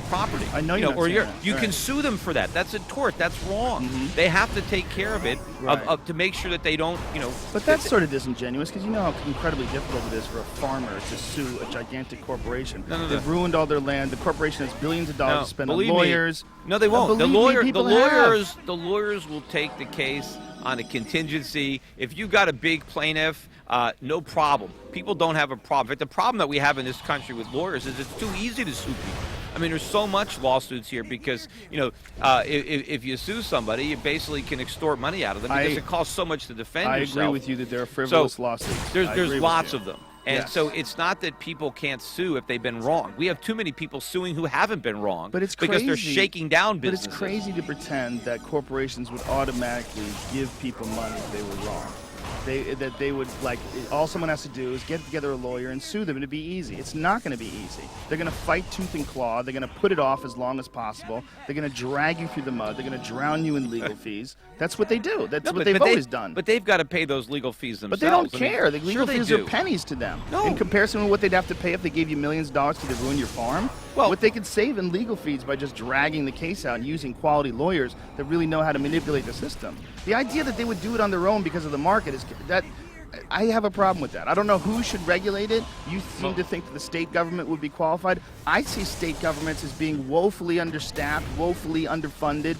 property. I know you're not saying that. You can sue them for that. That's a tort. That's wrong. They have to take care of it to make sure that they don't, But that's sort of disingenuous because you know how incredibly difficult it is for a farmer to sue a gigantic corporation. They've ruined all their land. The corporation has billions of dollars to spend on lawyers. No, they won't. The lawyers will take the case on a contingency. If you've got a big plaintiff, no problem. People don't have a problem. But the problem that we have in this country with lawyers is it's too easy to sue people. I mean, there's so much lawsuits here because, if you sue somebody, you basically can extort money out of them because it costs so much to defend yourself. I agree with you that there are frivolous lawsuits. There's lots of them. And so it's not that people can't sue if they've been wrong. We have too many people suing who haven't been wrong because they're shaking down businesses. But it's crazy to pretend that corporations would automatically give people money if they were wrong. They would, all someone has to do is get together a lawyer and sue them, and it'd be easy. It's not going to be easy. They're going to fight tooth and claw. They're going to put it off as long as possible. They're going to drag you through the mud. They're going to drown you in legal fees. That's what they do. That's what they've always done. But they've got to pay those legal fees themselves. But they don't care. The legal fees are pennies to them. No. In comparison with what they'd have to pay if they gave you millions of dollars to ruin your farm. Well, what they could save in legal fees by just dragging the case out and using quality lawyers that really know how to manipulate the system. The idea that they would do it on their own because of the market is that I have a problem with that. I don't know who should regulate it. You seem to think that the state government would be qualified. I see state governments as being woefully understaffed, woefully underfunded.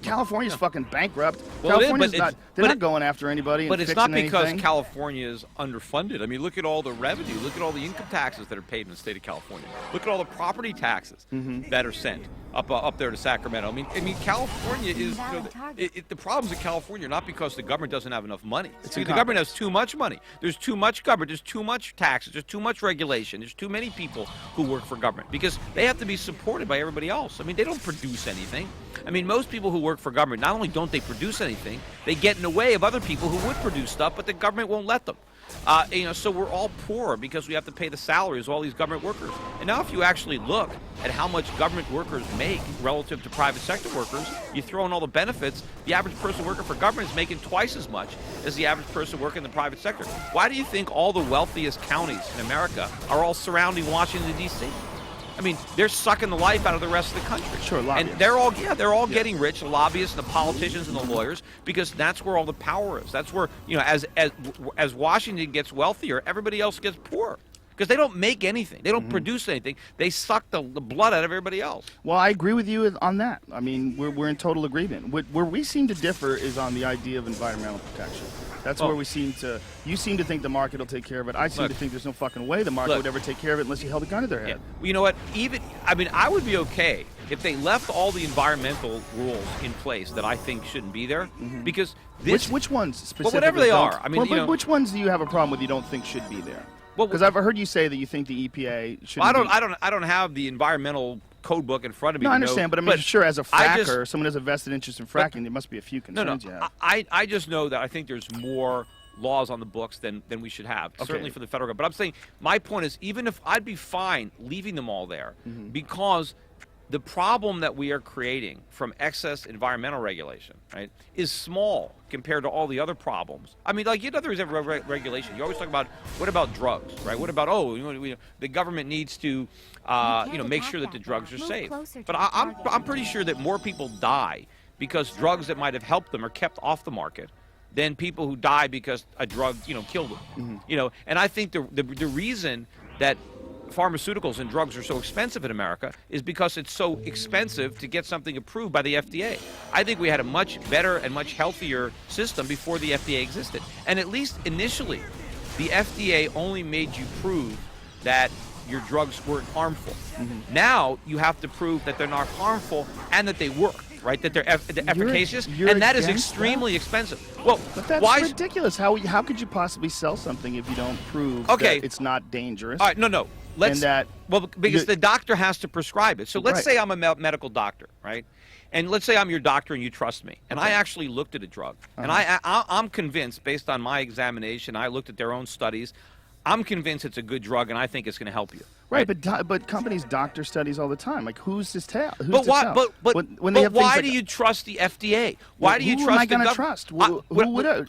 California's fucking bankrupt. Well, They're not going after anybody. But and it's not fixing because anything. California is underfunded. I mean, look at all the revenue. Look at all the income taxes that are paid in the state of California. Look at all the property taxes that are sent up there to Sacramento. I mean, California is. The problems in California are not because the government doesn't have enough money. The government has too much money. There's too much government. There's too much taxes. There's too much regulation. There's too many people who work for government because they have to be supported by everybody else. I mean, they don't produce anything. I mean, most people who work for government, not only don't they produce anything, they get in the way of other people who would produce stuff, but the government won't let them. So we're all poor because we have to pay the salaries of all these government workers. And now if you actually look at how much government workers make relative to private sector workers, you throw in all the benefits, the average person working for government is making twice as much as the average person working in the private sector. Why do you think all the wealthiest counties in America are all surrounding Washington, D.C.? I mean, they're sucking the life out of the rest of the country. Sure, and lobbyists. they're all getting rich, the lobbyists and the politicians and the lawyers, because that's where all the power is. That's where, as Washington gets wealthier, everybody else gets poorer. Because they don't make anything. They don't produce anything. They suck the blood out of everybody else. Well, I agree with you on that. I mean, we're in total agreement. Where we seem to differ is on the idea of environmental protection. That's where we seem to. You seem to think the market will take care of it. I seem to think there's no fucking way the market would ever take care of it unless you held a gun to their head. Yeah. Well, you know what? I would be okay if they left all the environmental rules in place that I think shouldn't be there, because Which ones specifically? Well, whatever they don't- are. I mean, which ones do you have a problem with? You don't think should be there? Well, Because I've heard you say that you think the EPA should. I don't have the environmental code book in front of me. No, I understand, but I mean, sure, as a I fracker, someone has a vested interest in fracking, there must be a few concerns you have. I just know that I think there's more laws on the books than we should have, certainly for the federal government. But I'm saying, my point is, even if I'd be fine leaving them all there, because the problem that we are creating from excess environmental regulation, right, is small compared to all the other problems. I mean, like, there's every regulation. You always talk about, what about drugs, right? What about, the government needs to, make sure that the drugs are safe. But I'm pretty sure that more people die because drugs that might have helped them are kept off the market than people who die because a drug, killed them. And I think the reason that pharmaceuticals and drugs are so expensive in America is because it's so expensive to get something approved by the FDA. I think we had a much better and much healthier system before the FDA existed. And at least initially, the FDA only made you prove that your drugs weren't harmful. Now you have to prove that they're not harmful and that they work, right? That they're efficacious, and that is extremely expensive. Well, but that's ridiculous. How could you possibly sell something if you don't prove that it's not dangerous? All right, no. Because the doctor has to prescribe it. So let's say I'm a medical doctor, right? And let's say I'm your doctor and you trust me. And I actually looked at a drug. And I'm convinced, based on my examination, I looked at their own studies, I'm convinced it's a good drug and I think it's going to help you. Right, but companies doctor studies all the time. Like, who's to tell? But why do you trust the FDA? Why do you trust? Who am I going to trust?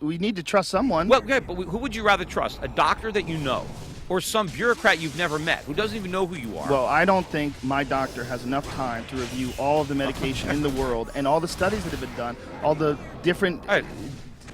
We need to trust someone. Well, yeah, but who would you rather trust? A doctor that you know, or some bureaucrat you've never met who doesn't even know who you are? Well, I don't think my doctor has enough time to review all of the medication in the world and all the studies that have been done, all the different tests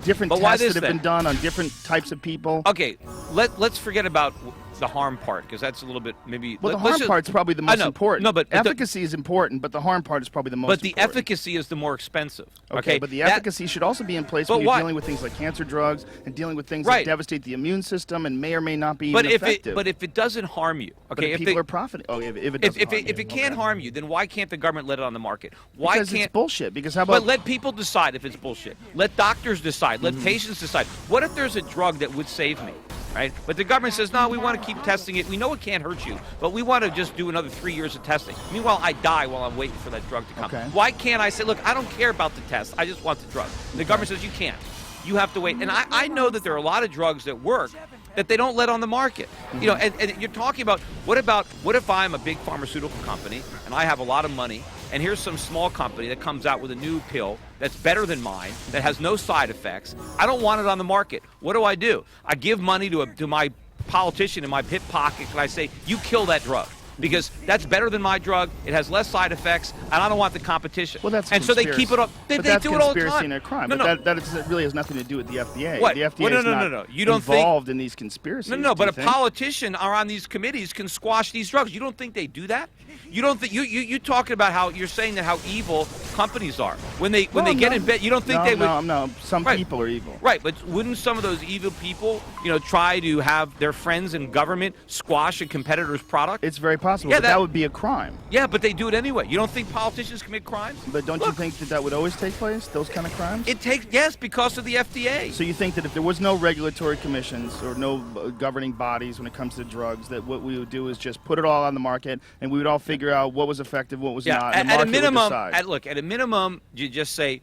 that have been done on different types of people. Okay, let's forget about the harm part, because that's a little bit maybe. Well, the harm part's probably the most important. No, but efficacy is important, but the harm part is probably the most important. But the efficacy is the more expensive. Okay, but the efficacy should also be in place when you're dealing with things like cancer drugs and dealing with things that devastate the immune system and may or may not be even effective. But if it doesn't harm you, okay, if people are profiting. Oh, if it doesn't harm you. If it can't harm you, then why can't the government let it on the market? Because it's bullshit. Because how about? But let people decide if it's bullshit. Let doctors decide. Let patients decide. What if there's a drug that would save me? Right? But the government says, no, we want to keep testing it. We know it can't hurt you, but we want to just do another 3 years of testing. Meanwhile, I die while I'm waiting for that drug to come. Okay. Why can't I say, look, I don't care about the test. I just want the drug. The government says, you can't. You have to wait. And I know that there are a lot of drugs that work that they don't let on the market. And you're talking about, what if I'm a big pharmaceutical company and I have a lot of money, and here's some small company that comes out with a new pill that's better than mine, that has no side effects. I don't want it on the market. What do? I give money to my politician in my hip pocket, and I say, you kill that drug, because that's better than my drug. It has less side effects, and I don't want the competition. Well, that's and so they keep it up. They do it all the time. That's conspiracy and a crime. But that really has nothing to do with the FDA. What? The FDA is not You don't involved in these conspiracies. No, but a politician are on these committees can squash these drugs. You don't think they do that? You don't think you talking about how you're saying that how evil companies are when they get in bed? You don't think they would? No. Some people are evil. Right, but wouldn't some of those evil people, try to have their friends in government squash a competitor's product? It's very possible. Yeah, but that would be a crime. Yeah, but they do it anyway. You don't think politicians commit crimes? But don't you think that would always take place? Those kind of crimes? Yes, because of the FDA. So you think that if there was no regulatory commissions or no governing bodies when it comes to drugs, that what we would do is just put it all on the market and we would all figure out what was effective, what was not, and the market would decide. At a minimum, you just say,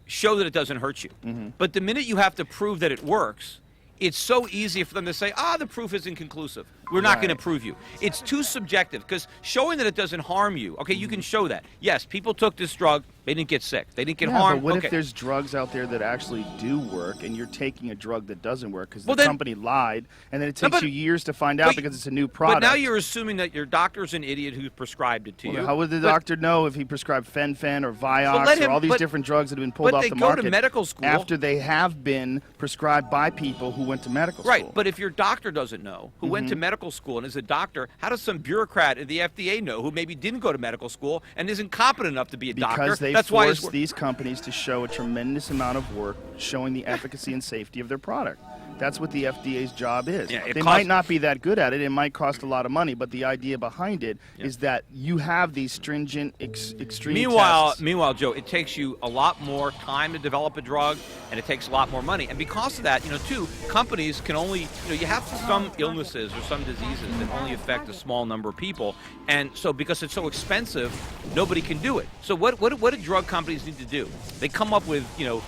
show that it doesn't hurt you. But the minute you have to prove that it works, it's so easy for them to say, the proof isn't conclusive. We're not going to prove you. It's too subjective because showing that it doesn't harm you, okay, you can show that. Yes, people took this drug. They didn't get sick. They didn't get harmed. But what if there's drugs out there that actually do work and you're taking a drug that doesn't work because the company lied and then it takes you years to find out because it's a new product? But now you're assuming that your doctor's an idiot who prescribed it to you. How would the doctor know if he prescribed Fen-Phen or Vioxx or all these different drugs that have been pulled off the market? But they go to medical school. After they have been prescribed by people who went to medical school. Right, but if your doctor doesn't know, who went to medical school and is a doctor, how does some bureaucrat at the FDA know who maybe didn't go to medical school and isn't competent enough to be a doctor? Because they force these companies to show a tremendous amount of work showing the efficacy and safety of their product. That's what the FDA's job is. Yeah, they might not be that good at it. It might cost a lot of money, but the idea behind it is that you have these stringent, extreme tests. Meanwhile, Joe, it takes you a lot more time to develop a drug, and it takes a lot more money. And because of that, too, companies can only, you have some illnesses or some diseases that only affect a small number of people. And so because it's so expensive, nobody can do it. So what do drug companies need to do? They come up with,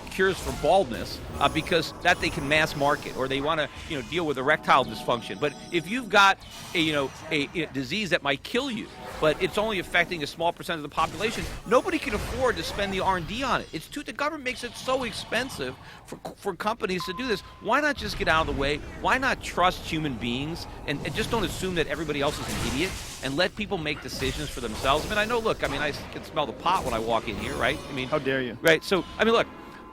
cures for baldness because that they can mass market, or they want to, deal with erectile dysfunction. But if you've got a disease that might kill you, but it's only affecting a small percent of the population, nobody can afford to spend the R&D on it. The government makes it so expensive for companies to do this. Why not just get out of the way? Why not trust human beings and just don't assume that everybody else is an idiot and let people make decisions for themselves? I know, look, I can smell the pot when I walk in here, right? How dare you? Right, so, look,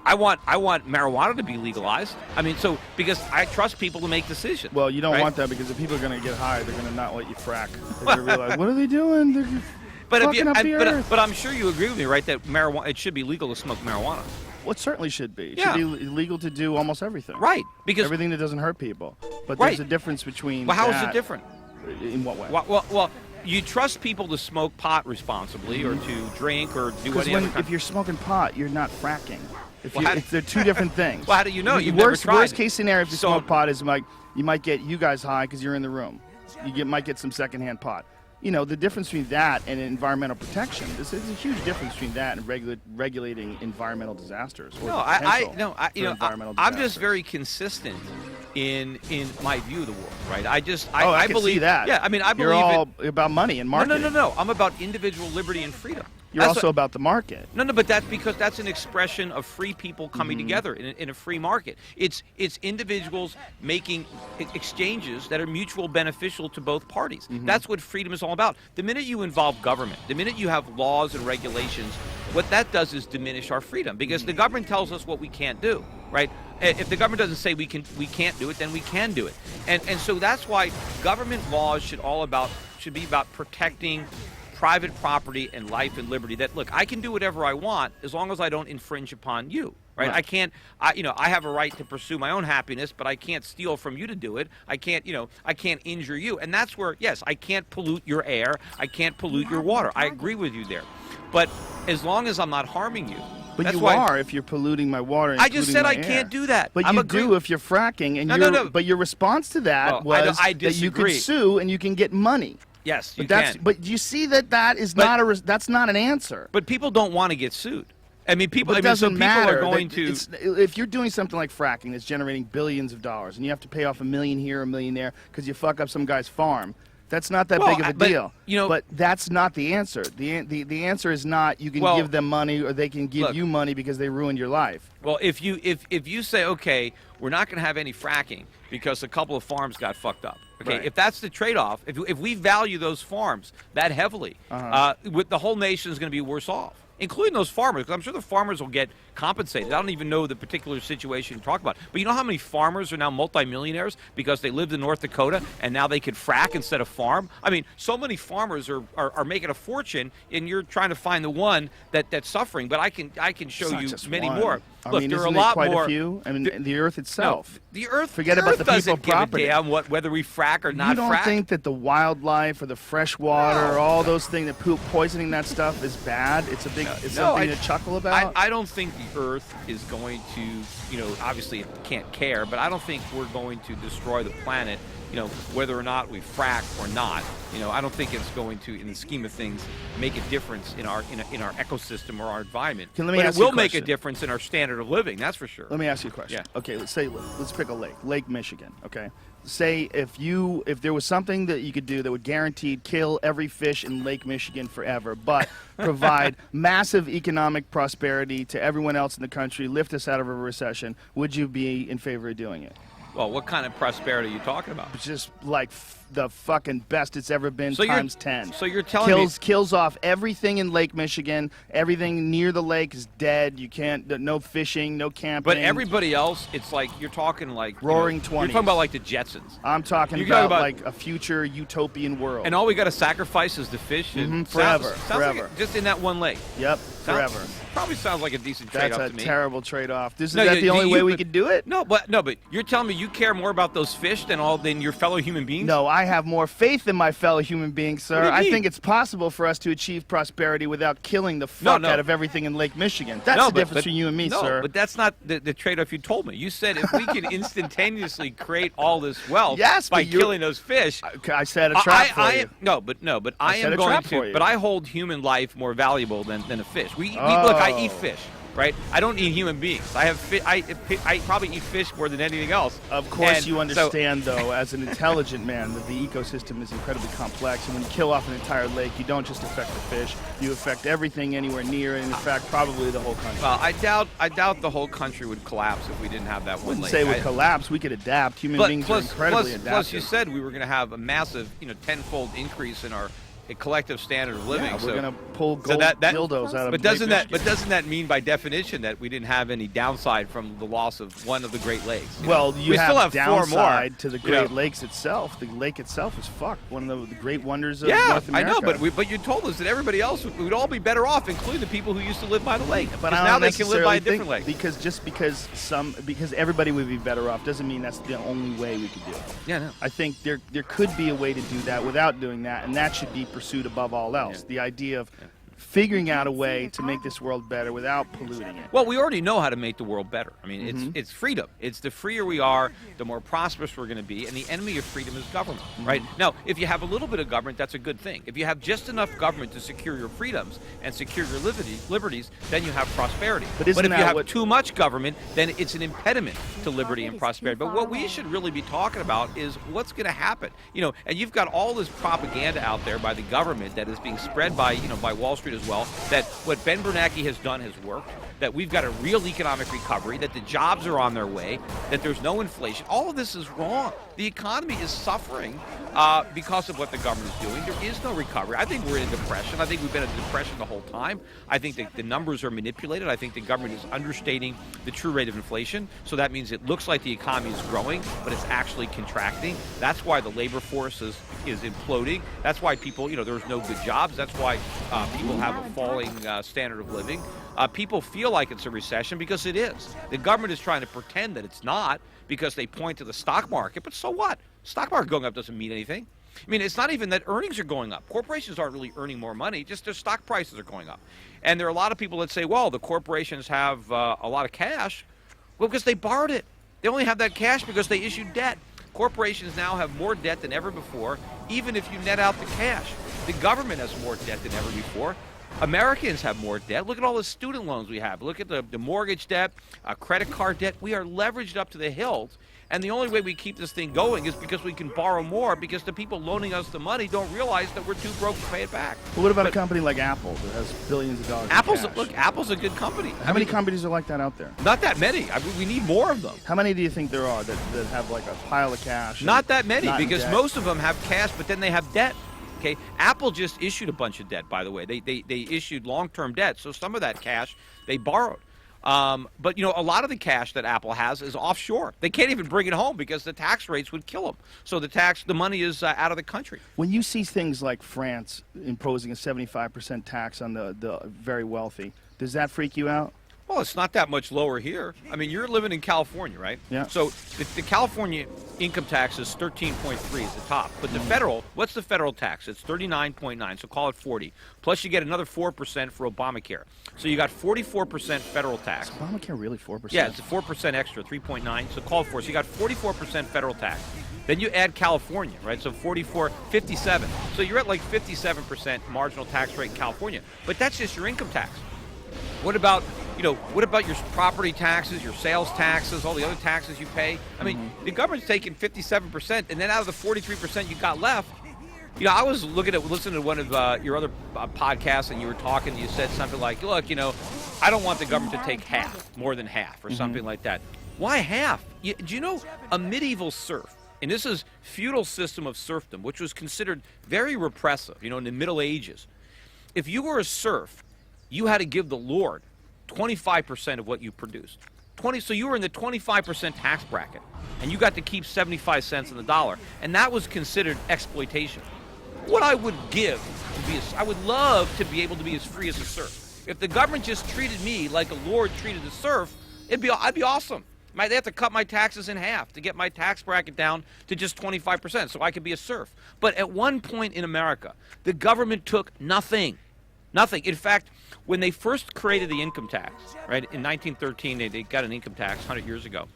I want marijuana to be legalized. Because I trust people to make decisions. Well, you don't want that because if people are going to get high, they're going to not let you frack. They're going to realize, what are they doing? They're fucking up the earth. But I'm sure you agree with me, right, that it should be legal to smoke marijuana. Well, it certainly should be. It should be legal to do almost everything. Right. Because everything that doesn't hurt people. But there's a difference between how is it different? In what way? Well, you trust people to smoke pot responsibly or to drink or do whatever. Because if you're smoking pot, you're not fracking. They're two different things. Well, how do you know? You've never tried. Worst case scenario if you smoke pot is you might get you guys high because you're in the room. Might get some secondhand pot. The difference between that and environmental protection, there's a huge difference between that and regulating environmental disasters. I'm just very consistent in my view of the world, right? I can believe see that. Yeah, I believe you're all about money and marketing. No. I'm about individual liberty and freedom. You're also about the market. No, but that's because that's an expression of free people coming together in a free market. It's individuals making exchanges that are mutual beneficial to both parties. That's what freedom is all about. The minute you involve government, the minute you have laws and regulations, what that does is diminish our freedom because the government tells us what we can't do, right? If the government doesn't say we can't do it, then we can do it. And so that's why government laws should be about protecting private property and life and liberty. That, look, I can do whatever I want as long as I don't infringe upon you, right? I can't, I have a right to pursue my own happiness, but I can't steal from you to do it. I can't injure you. And that's where, yes, I can't pollute your air. I can't pollute your water. I agree with you there. But as long as I'm not harming you. But you are if you're polluting my water. I just said I can't do that. But you do if you're fracking. And But your response to that was that you could sue and you can get money. Yes, you can. But you see that is that's not an answer. But people don't want to get sued. People. It doesn't matter. People are going to. If you're doing something like fracking that's generating billions of dollars, and you have to pay off $1 million here, $1 million there, because you fuck up some guy's farm, that's not that big of a deal. But that's not the answer. The answer is not you can give them money or they can give you money because they ruined your life. Well, if you say, okay, we're not going to have any fracking because a couple of farms got fucked up. Okay, if that's the trade-off, if we value those farms that heavily, the whole nation is going to be worse off, including those farmers, because I'm sure the farmers will get compensated. I don't even know the particular situation you talk about. But you know how many farmers are now multimillionaires because they lived in North Dakota and now they could frack instead of farm? So many farmers are making a fortune, and you're trying to find the one that's suffering. But I can show you many more. Look, there are a lot quite more. A few? The Earth itself. No, the Earth. Forget about the people property. Give a damn whether we frack or not. You don't think that the wildlife or the fresh water or all those things that poisoning that stuff is bad? It's a big. It's something to chuckle about. I don't think the Earth is going to. Obviously it can't care, but I don't think we're going to destroy the planet whether or not we frack or not, I don't think it's going to, in the scheme of things, make a difference in our ecosystem or our environment. Let me but ask it you will a make a question. difference in our standard of living. That's for sure. Let me ask you a question. Yeah. Okay, let's pick a Lake Michigan. Okay, say if there was something that you could do that would guaranteed kill every fish in Lake Michigan forever, but provide massive economic prosperity to everyone else in the country, lift us out of a recession, would you be in favor of doing it? Well, what kind of prosperity are you talking about? It's just like the fucking best it's ever been So times 10. So you're telling me kills off everything in Lake Michigan. Everything near the lake is dead. You can't, no fishing, no camping. But everybody else, it's like you're talking like Roaring You're 20s. talking about like the Jetsons, I'm talking You're talking about about- like a future utopian world. and all we got to sacrifice is the fish. And Forever, sounds forever. like just in that one lake. Yep, Sounds- forever. Probably sounds like a decent That's trade-off a to me. terrible trade-off. Is No, that you- the only you- way we but- could do it? No, but you're telling me you care more about those fish than your fellow human beings? No, I have more faith in my fellow human beings, sir. What do you I mean? think it's possible for us to achieve prosperity without killing the fuck no. out of everything in Lake Michigan. That's No, the difference between you and me, no, sir. but that's not the trade-off you told me. You said if we can instantaneously create all this wealth Yes, by but you're- killing those fish, I set a trap for you. but I set am a going trap to. for you. But I hold human life more valuable than a fish. Look. I eat fish. Right, I don't eat human beings. I probably eat fish more than anything else. Of course, And you so- understand, though, as an intelligent man, that the ecosystem is incredibly complex. And when you kill off an entire lake, you don't just affect the fish; you affect everything anywhere near, and in fact, probably the whole country. Well, I doubt the whole country would collapse if we didn't have that I one wouldn't lake. say we collapse. We could adapt. Human beings are incredibly adaptive. Plus, you said we were going to have a massive, tenfold increase in our collective standard of living. Yeah, so we're gonna pull so gold dildos out of. But Lake Michigan. doesn't that mean by definition that we didn't have any downside from the loss of one of the Great Lakes? Well, we you still have four more. downside to the you know. Great Lakes itself. The lake itself is fucked. One of the great wonders of Yeah, North I America. know, but you told us that everybody else would all be better off, including the people who used to live by the lake. But 'Cause I now don't they can live by a necessarily different lake. think because everybody would be better off doesn't mean that's the only way we could do it. Yeah, no. I think there could be a way to do that without doing that, and that should be pursued above all else. Yeah. The idea of figuring out a way to make this world better without polluting it. Well, we already know how to make the world better. I mean, Mm-hmm. it's freedom. It's the freer we are, the more prosperous we're going to be, and the enemy of freedom is government, Mm-hmm. right? Now, if you have a little bit of government, that's a good thing. If you have just enough government to secure your freedoms and secure your liberties, then you have prosperity. But isn't if you that have what- too much government, then it's an impediment to liberty and prosperity. But what we should really be talking about is what's going to happen. And you've got all this propaganda out there by the government that is being spread by Wall Street as well, that what Ben Bernanke has done has worked, that we've got a real economic recovery, that the jobs are on their way, that there's no inflation. All of this is wrong. The economy is suffering because of what the government is doing. There is no recovery. I think we're in a depression. I think we've been in a depression the whole time. I think that the numbers are manipulated. I think the government is understating the true rate of inflation. So that means it looks like the economy is growing, but it's actually contracting. That's why the labor force is imploding. That's why people, there's no good jobs. That's why people have a falling standard of living. People feel like it's a recession because it is. The government is trying to pretend that it's not because they point to the stock market. But so what? Stock market going up doesn't mean anything. I mean, it's not even that earnings are going up. Corporations aren't really earning more money, just their stock prices are going up. And there are a lot of people that say, well, the corporations have a lot of cash. Well, because they borrowed it. They only have that cash because they issued debt. Corporations now have more debt than ever before, even if you net out the cash. The government has more debt than ever before. Americans have more debt. Look at all the student loans we have. Look at the mortgage debt, credit card debt. We are leveraged up to the hilt. And the only way we keep this thing going is because we can borrow more, because the people loaning us the money don't realize that we're too broke to pay it back. But what about a company like Apple that has billions of dollars? Apple's a good company. How many companies are like that out there? Not that many. We need more of them. How many do you think there are that have like a pile of cash? Not that many, not in because debt? most of them have cash, but then they have debt. Okay, Apple just issued a bunch of debt, by the way. They issued long-term debt, so some of that cash they borrowed. But a lot of the cash that Apple has is offshore. They can't even bring it home because the tax rates would kill them. So the money is out of the country. When you see things like France imposing a 75% tax on the very wealthy, does that freak you out? Well, it's not that much lower here. I mean, you're living in California, right? Yeah. So the California income tax is 13.3 is the top. But the federal, what's the federal tax? It's 39.9, so call it 40. Plus you get another 4% for Obamacare. So you got 44% federal tax. Is Obamacare really 4%? Yeah, it's a 4% extra, 3.9, so call it 4. So you got 44% federal tax. Then you add California, right? So 44, 57. So you're at like 57% marginal tax rate in California. But that's just your income tax. What about, what about your property taxes, your sales taxes, all the other taxes you pay? I mean, the government's taking 57%, and then out of the 43% you got left, I was listening to one of your other podcasts, and you were talking, you said something like, look, I don't want the government to take half, more than half, or something like that. Why half? Do you know a medieval serf, and this is feudal system of serfdom, which was considered very repressive, in the Middle Ages. If you were a serf, you had to give the Lord 25% of what you produced. So you were in the 25% tax bracket, and you got to keep 75 cents on the dollar, and that was considered exploitation. What I would give I would love to be able to be as free as a serf. If the government just treated me like a lord treated a serf, I'd be awesome. They have to cut my taxes in half to get my tax bracket down to just 25% so I could be a serf. But at one point in America, the government took nothing. Nothing. In fact, when they first created the income tax, right, in 1913, they got an income tax 100 years ago.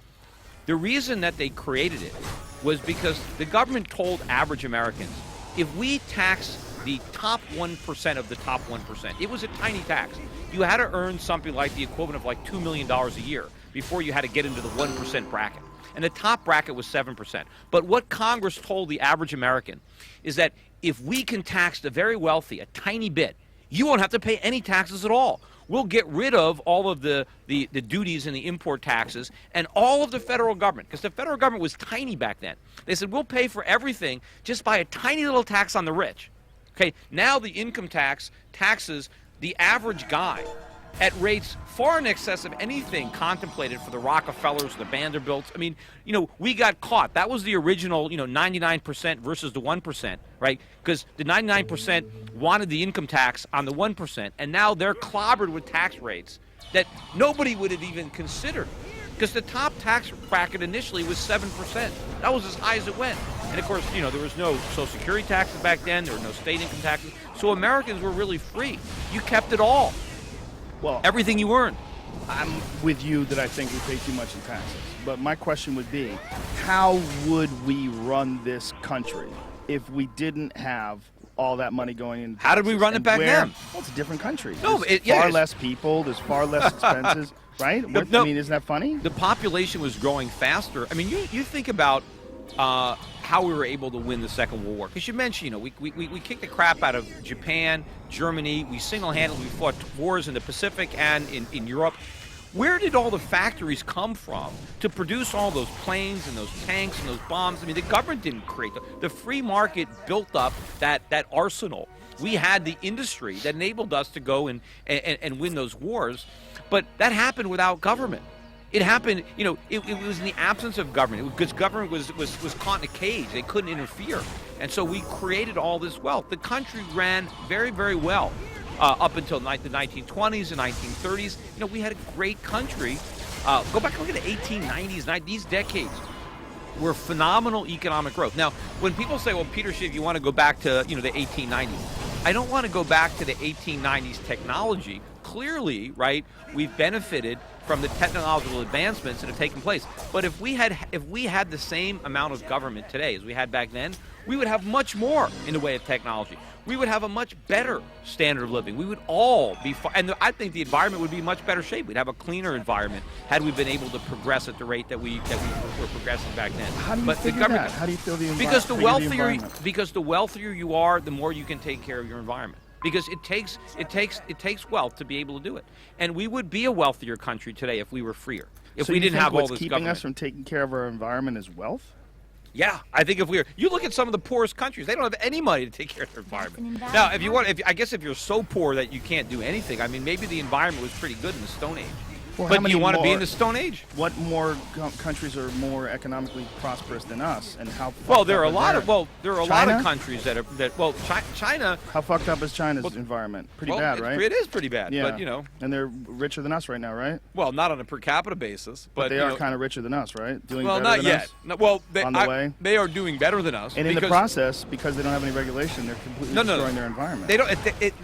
The reason that they created it was because the government told average Americans, if we tax the top 1% of the top 1%, it was a tiny tax. You had to earn something like the equivalent of like $2 million a year before you had to get into the 1% bracket. And the top bracket was 7%. But what Congress told the average American is that if we can tax the very wealthy a tiny bit, you won't have to pay any taxes at all. We'll get rid of all of the duties and the import taxes and all of the federal government, because the federal government was tiny back then. They said, we'll pay for everything just by a tiny little tax on the rich. Okay, now the income tax taxes the average guy at rates far in excess of anything contemplated for the Rockefellers, the Vanderbilts. I mean, we got caught. That was the original, 99% versus the 1%, right? Because the 99% wanted the income tax on the 1%, and now they're clobbered with tax rates that nobody would have even considered. Because the top tax bracket initially was 7%. That was as high as it went. And of course, there was no Social Security taxes back then. There were no state income taxes. So Americans were really free. You kept it all. Well, everything you earned. I'm with you that I think we pay too much in taxes. But my question would be, how would we run this country if we didn't have all that money going in? How did we run it back then? Well, it's a different country. No, there's far less people. There's far less expenses, right? I mean, isn't that funny? The population was growing faster. I mean, you think about how we were able to win the Second World War. Because you mentioned, we kicked the crap out of Japan, Germany. We single-handedly fought wars in the Pacific and in Europe. Where did all the factories come from to produce all those planes and those tanks and those bombs? I mean, the government didn't create them. The free market built up that arsenal. We had the industry that enabled us to go and win those wars. But that happened without government. It happened, it was in the absence of government, because government was caught in a cage. They couldn't interfere. And so we created all this wealth. The country ran very, very well up until the 1920s and 1930s. We had a great country. Go back and look at the 1890s, these decades were phenomenal economic growth. Now, when people say, well, Peter Schiff, you want to go back to, the 1890s. I don't want to go back to the 1890s technology. Clearly, right, we've benefited from the technological advancements that have taken place. But if we had the same amount of government today as we had back then, we would have much more in the way of technology. We would have a much better standard of living. We would all be and I think the environment would be in much better shape. We'd have a cleaner environment had we been able to progress at the rate that we were progressing back then. How do you figure that? How do you feel the environment? Because the wealthier you are, the more you can take care of your environment. Because it takes wealth to be able to do it. And we would be a wealthier country today if we were freer. If we didn't have all this what's keeping government. us from taking care of our environment is wealth? Yeah, I think if we were, you look at some of the poorest countries, they don't have any money to take care of their environment. Now, I guess if you're so poor that you can't do anything, I mean, maybe the environment was pretty good in the Stone Age. Well, how But many you want to be more- in the Stone Age. What more countries are more economically prosperous than us, and how? Well, fucked there are up a is lot their- of there are a lot China? of countries that are China. How fucked up is China's environment? Pretty bad, right? It is pretty bad. Yeah. But and they're richer than us right now, right? well, not on a per capita basis, but They you are know, kind of richer than us, right? Doing well, better not than yet. us? No, well, On the way? they are doing better than us. And in the because- process, because they don't have any regulation, they're completely destroying their environment. They don't.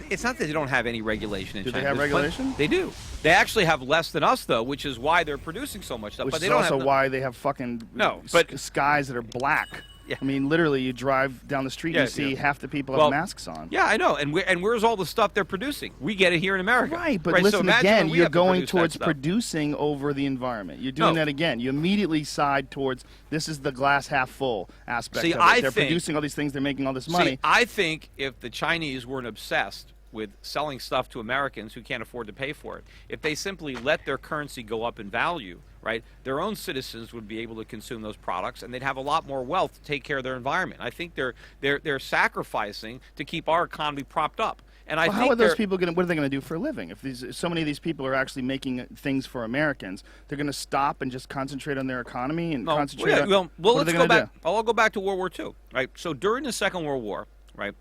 It's not that they don't have any regulation in Do they China. have There's plenty- regulation? They do. They actually have less than us, though, which is why they're producing so much stuff. Which but they is don't also have why they have fucking No, but- skies that are black. Yeah. I mean, literally, you drive down the street Yeah, and you see yeah. half the people Well, have masks on. Yeah, I know. And where's all the stuff they're producing? We get it here in America. Right, but so listen imagine again, when we you're have to going produce that towards stuff. producing over the environment. You're doing No. that again. You immediately side towards this is the glass half full aspect See, of it. I They're think- producing all these things, they're making all this money. See, I think if the Chinese weren't obsessed with selling stuff to Americans who can't afford to pay for it, if they simply let their currency go up in value, right, their own citizens would be able to consume those products, and they'd have a lot more wealth to take care of their environment. I think they're sacrificing to keep our economy propped up. And I Well, think how are those they're- people going to? What are they going to do for a living? If so many of these people are actually making things for Americans, they're going to stop and just concentrate on their economy and No, concentrate. well, on, yeah, well, what are let's they go gonna back. I'll go back to World War II, right? So during the Second World War, right,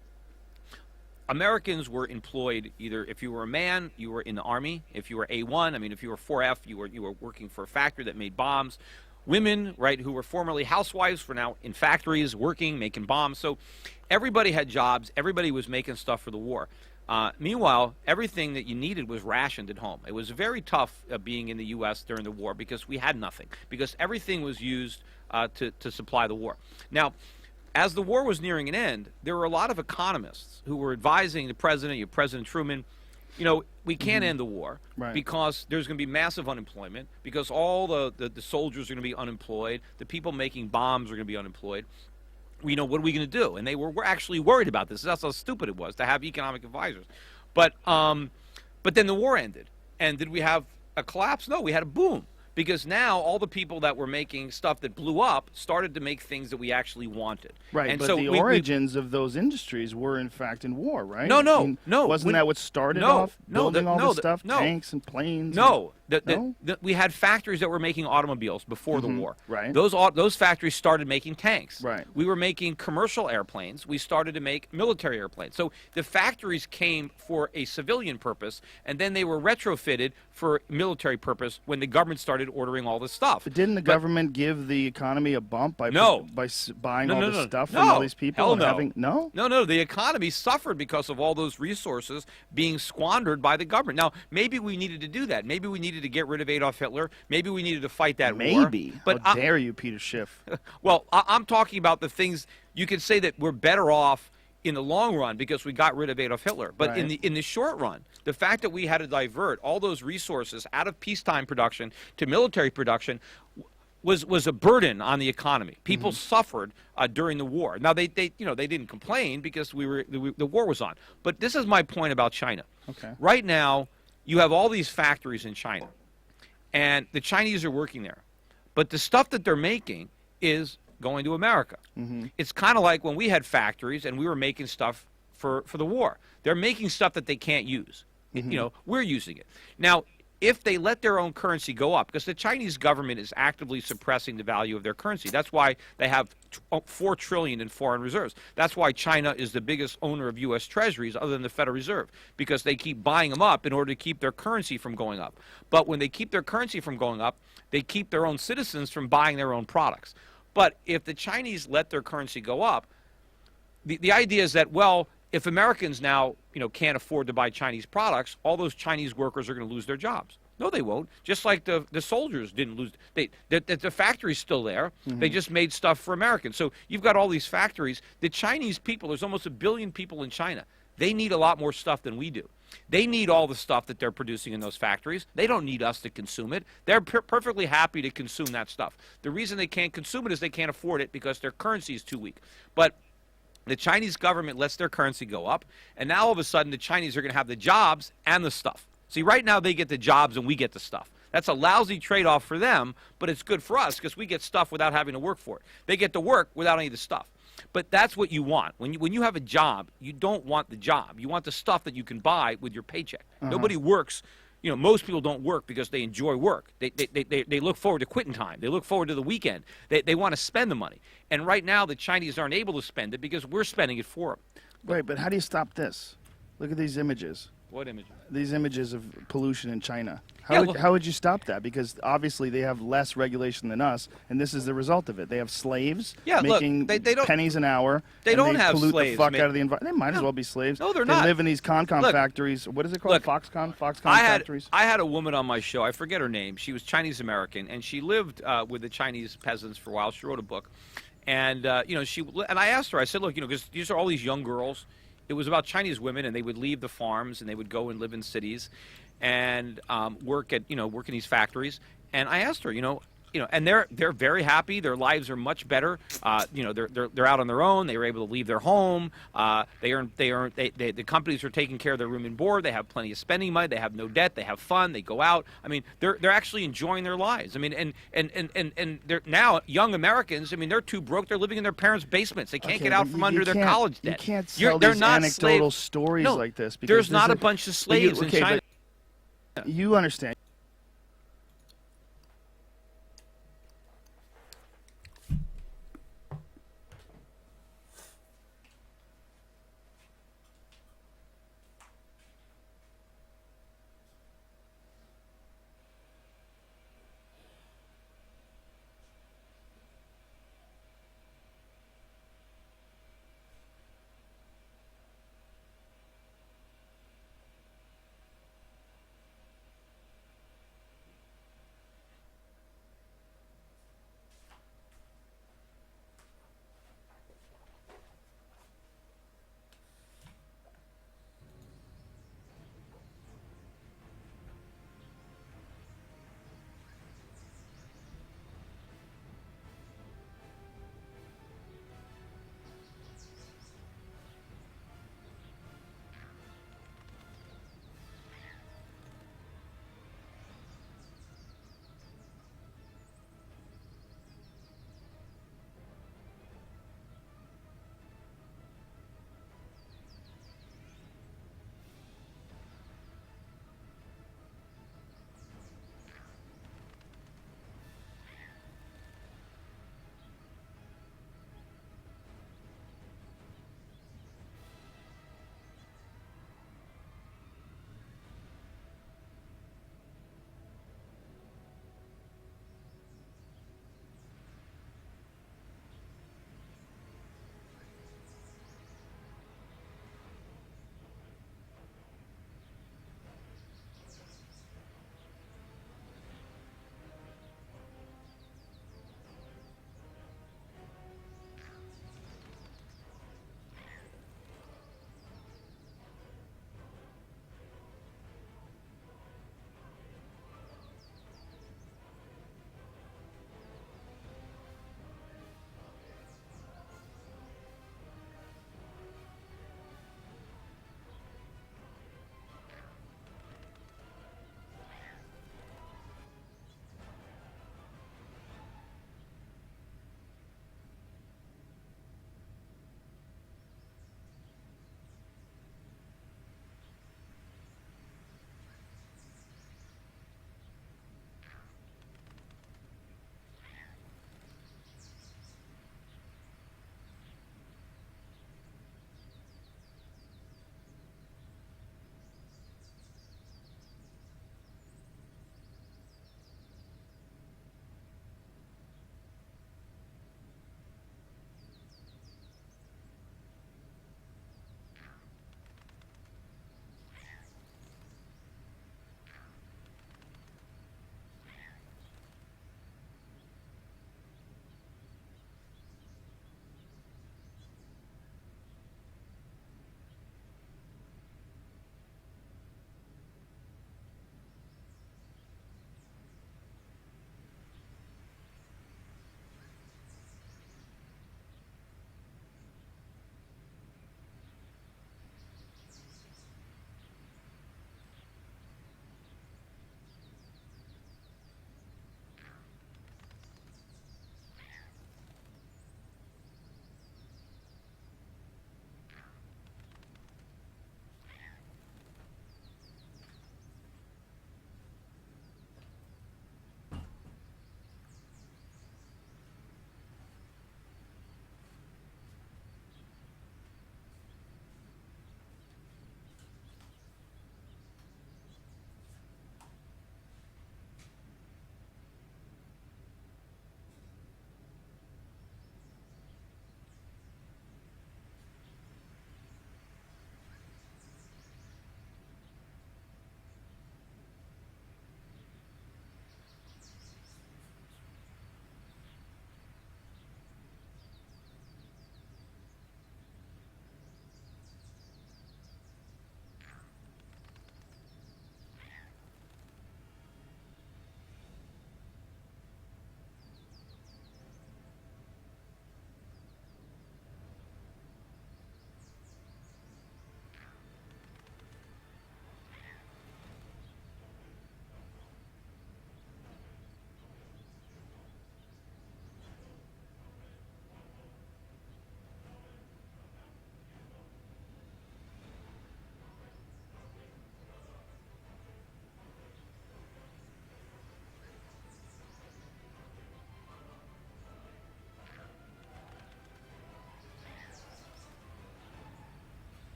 Americans were employed either if you were a man, you were in the army. If you were A1, I mean, if you were 4F, you were working for a factory that made bombs. Women, right, who were formerly housewives were now in factories working, making bombs. So everybody had jobs. Everybody was making stuff for the war. Meanwhile, everything that you needed was rationed at home. It was very tough being in the U.S. during the war because we had nothing, because everything was used to supply the war. Now, as the war was nearing an end, there were a lot of economists who were advising the president, President Truman, you know, we can't end the war Right. because there's going to be massive unemployment, because all the soldiers are going to be unemployed, the people making bombs are going to be unemployed. You know, what are we going to do? And they were actually worried about this. That's how stupid it was to have economic advisors. But then the war ended. And did we have a collapse? No, we had a boom. Because now all the people that were making stuff that blew up started to make things that we actually wanted. Right, and but so the origins of those industries were in fact in war, right? No, no, I mean, no. Wasn't that what started no, off? no, Building the- all no, this the- stuff, no. tanks and planes. No, No? we had factories that were making automobiles before the war. right. Those factories started making tanks. Right. We were making commercial airplanes. We started to make military airplanes. So the factories came for a civilian purpose, and then they were retrofitted for military purpose when the government started ordering all this stuff. But didn't the government give the economy a bump by No. buying No, all no, this no. stuff No. from all these people? Hell and no. having no? No, the economy suffered because of all those resources being squandered by the government. Now, maybe we needed to do that. Maybe we needed to get rid of Adolf Hitler. Maybe we needed to fight that war. Maybe. But How dare you, Peter Schiff? well, I'm talking about the things you could say that we're better off in the long run because we got rid of Adolf Hitler. But Right. in the short run, the fact that we had to divert all those resources out of peacetime production to military production was a burden on the economy. People suffered during the war. Now they didn't complain because the war was on. But this is my point about China. Okay. Right now, you have all these factories in China, and the Chinese are working there. But the stuff that they're making is going to America. It's kind of like when we had factories and we were making stuff for the war. They're making stuff that they can't use. You know, we're using it. Now, if they let their own currency go up, because the Chinese government is actively suppressing the value of their currency. That's why they have $4 trillion in foreign reserves. That's why China is the biggest owner of U.S. treasuries other than the Federal Reserve, because they keep buying them up in order to keep their currency from going up. But when they keep their currency from going up, they keep their own citizens from buying their own products. But if the Chinese let their currency go up, the idea is that, well, if Americans now, can't afford to buy Chinese products, all those Chinese workers are going to lose their jobs. No, they won't. Just like the soldiers didn't lose. The factory's still there. They just made stuff for Americans. So you've got all these factories. The Chinese people, there's almost 1 billion people in China. They need a lot more stuff than we do. They need all the stuff that they're producing in those factories. They don't need us to consume it. They're perfectly happy to consume that stuff. The reason they can't consume it is they can't afford it because their currency is too weak. But the Chinese government lets their currency go up, and now all of a sudden the Chinese are going to have the jobs and the stuff. See, right now they get the jobs and we get the stuff. That's a lousy trade-off for them, but it's good for us because we get stuff without having to work for it. They get to work without any of the stuff. But that's what you want. When you have a job, you don't want the job. You want the stuff that you can buy with your paycheck. Nobody works most people don't work because they enjoy work. They look forward to quitting time. They look forward to the weekend. They want to spend the money. And right now, the Chinese aren't able to spend it because we're spending it for them. Right, but how do you stop this? Look at these images. What image? These images of pollution in China. Yeah, How would you stop that? Because obviously they have less regulation than us, and this is the result of it. They have slaves making they don't, pennies an hour. They don't have pollute slaves. the fuck out of the environment. They might as well be slaves. No, they're they not. They live in these Concom factories. What is it called? Foxconn factories? I had a woman on my show. I forget her name. She was Chinese American, and she lived with the Chinese peasants for a while. She wrote a book, and and I asked her. I said, look, because these are all these young girls. It was about Chinese women, and they would leave the farms and they would go and live in cities, and work in these factories. And I asked her, and they're very happy. Their lives are much better. They're out on their own. They were able to leave their home. The companies are taking care of their room and board. They have plenty of spending money. They have no debt. They have fun. They go out. I mean, they're actually enjoying their lives. I mean, and they're now young Americans. I mean, they're too broke. They're living in their parents' basements. They can't get out from under their college debt. You can't tell these anecdotal stories like this. Because there's not a bunch of slaves in China. You understand.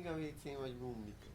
میگم یه تیم مجبور میکنه.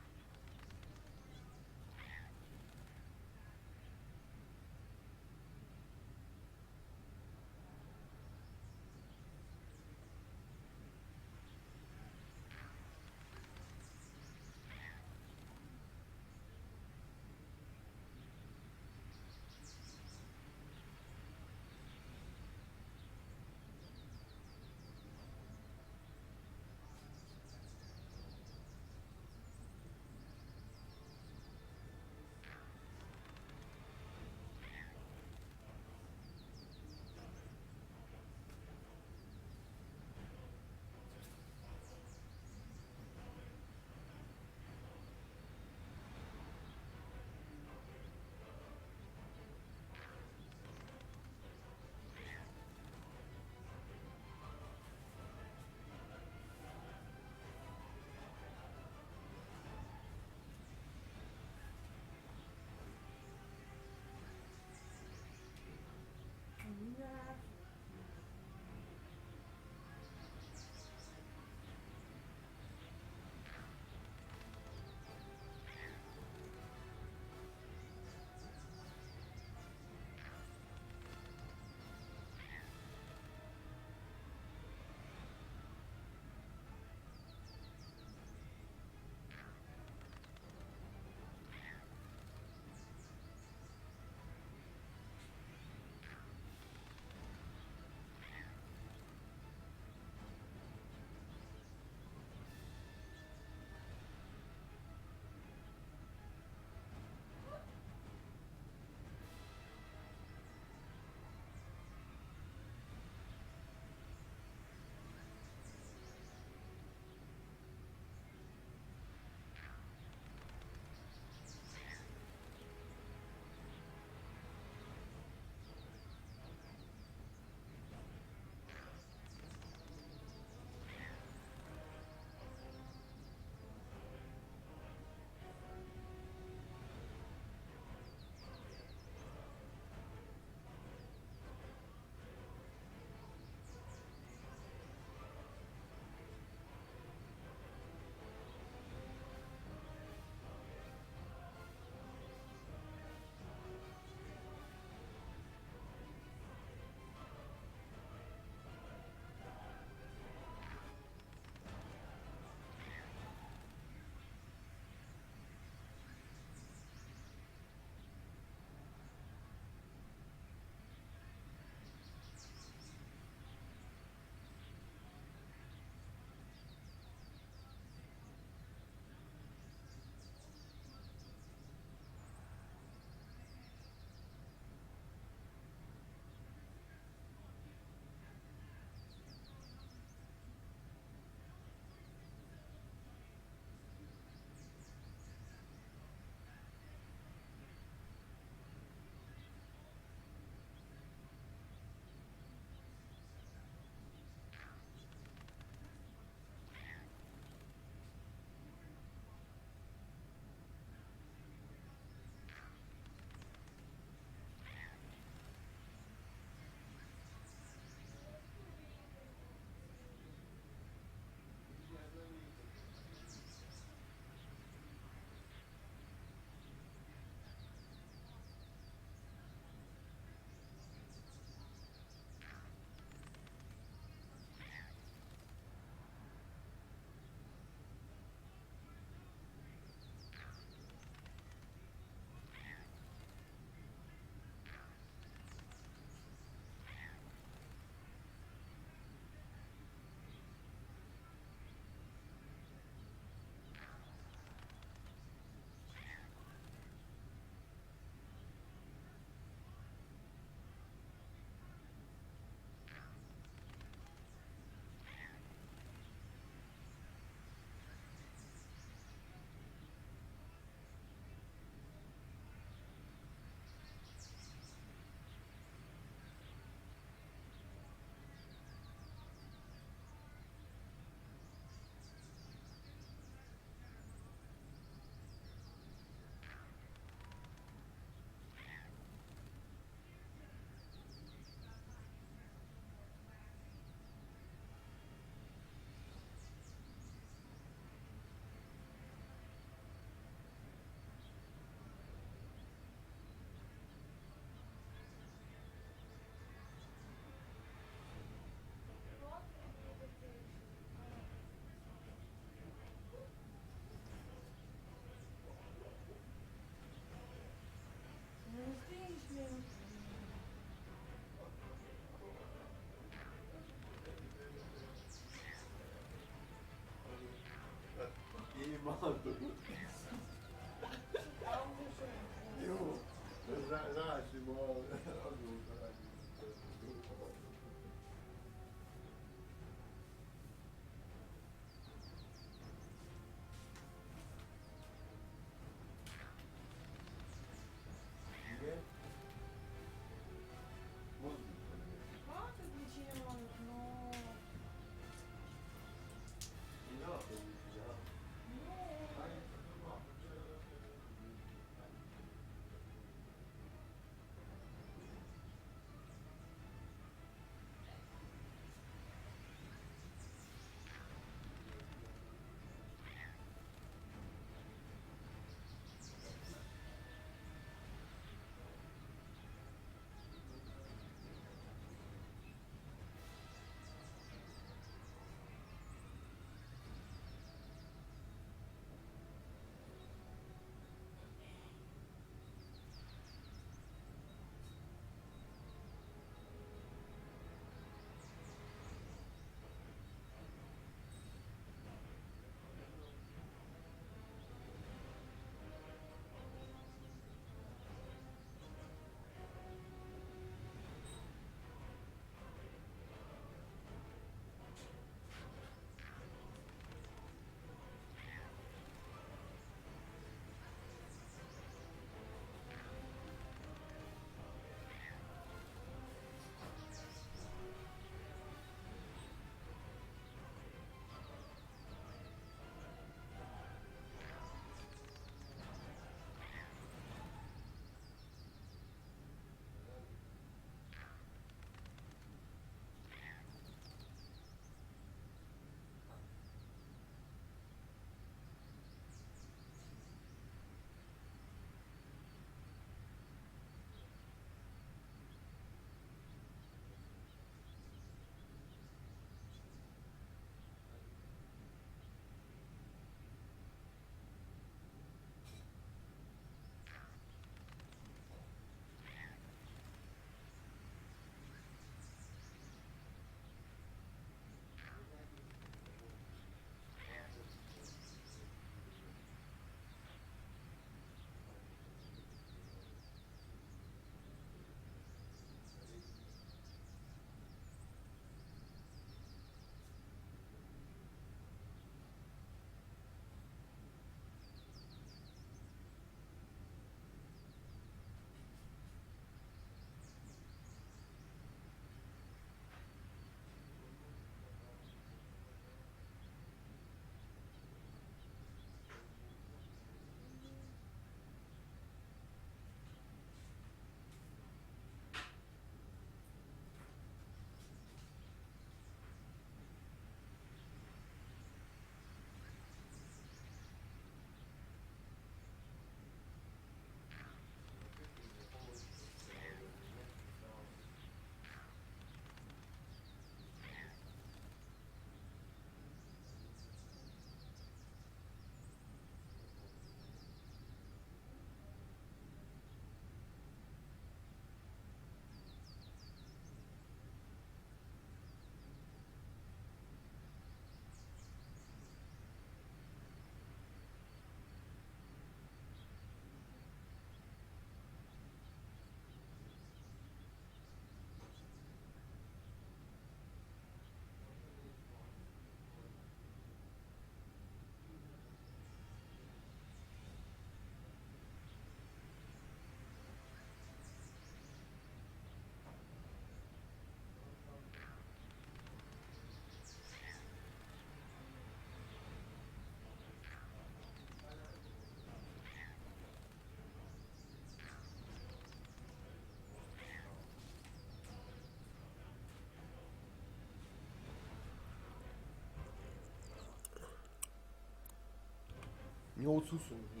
묘수순이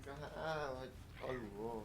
fica, ah, olha o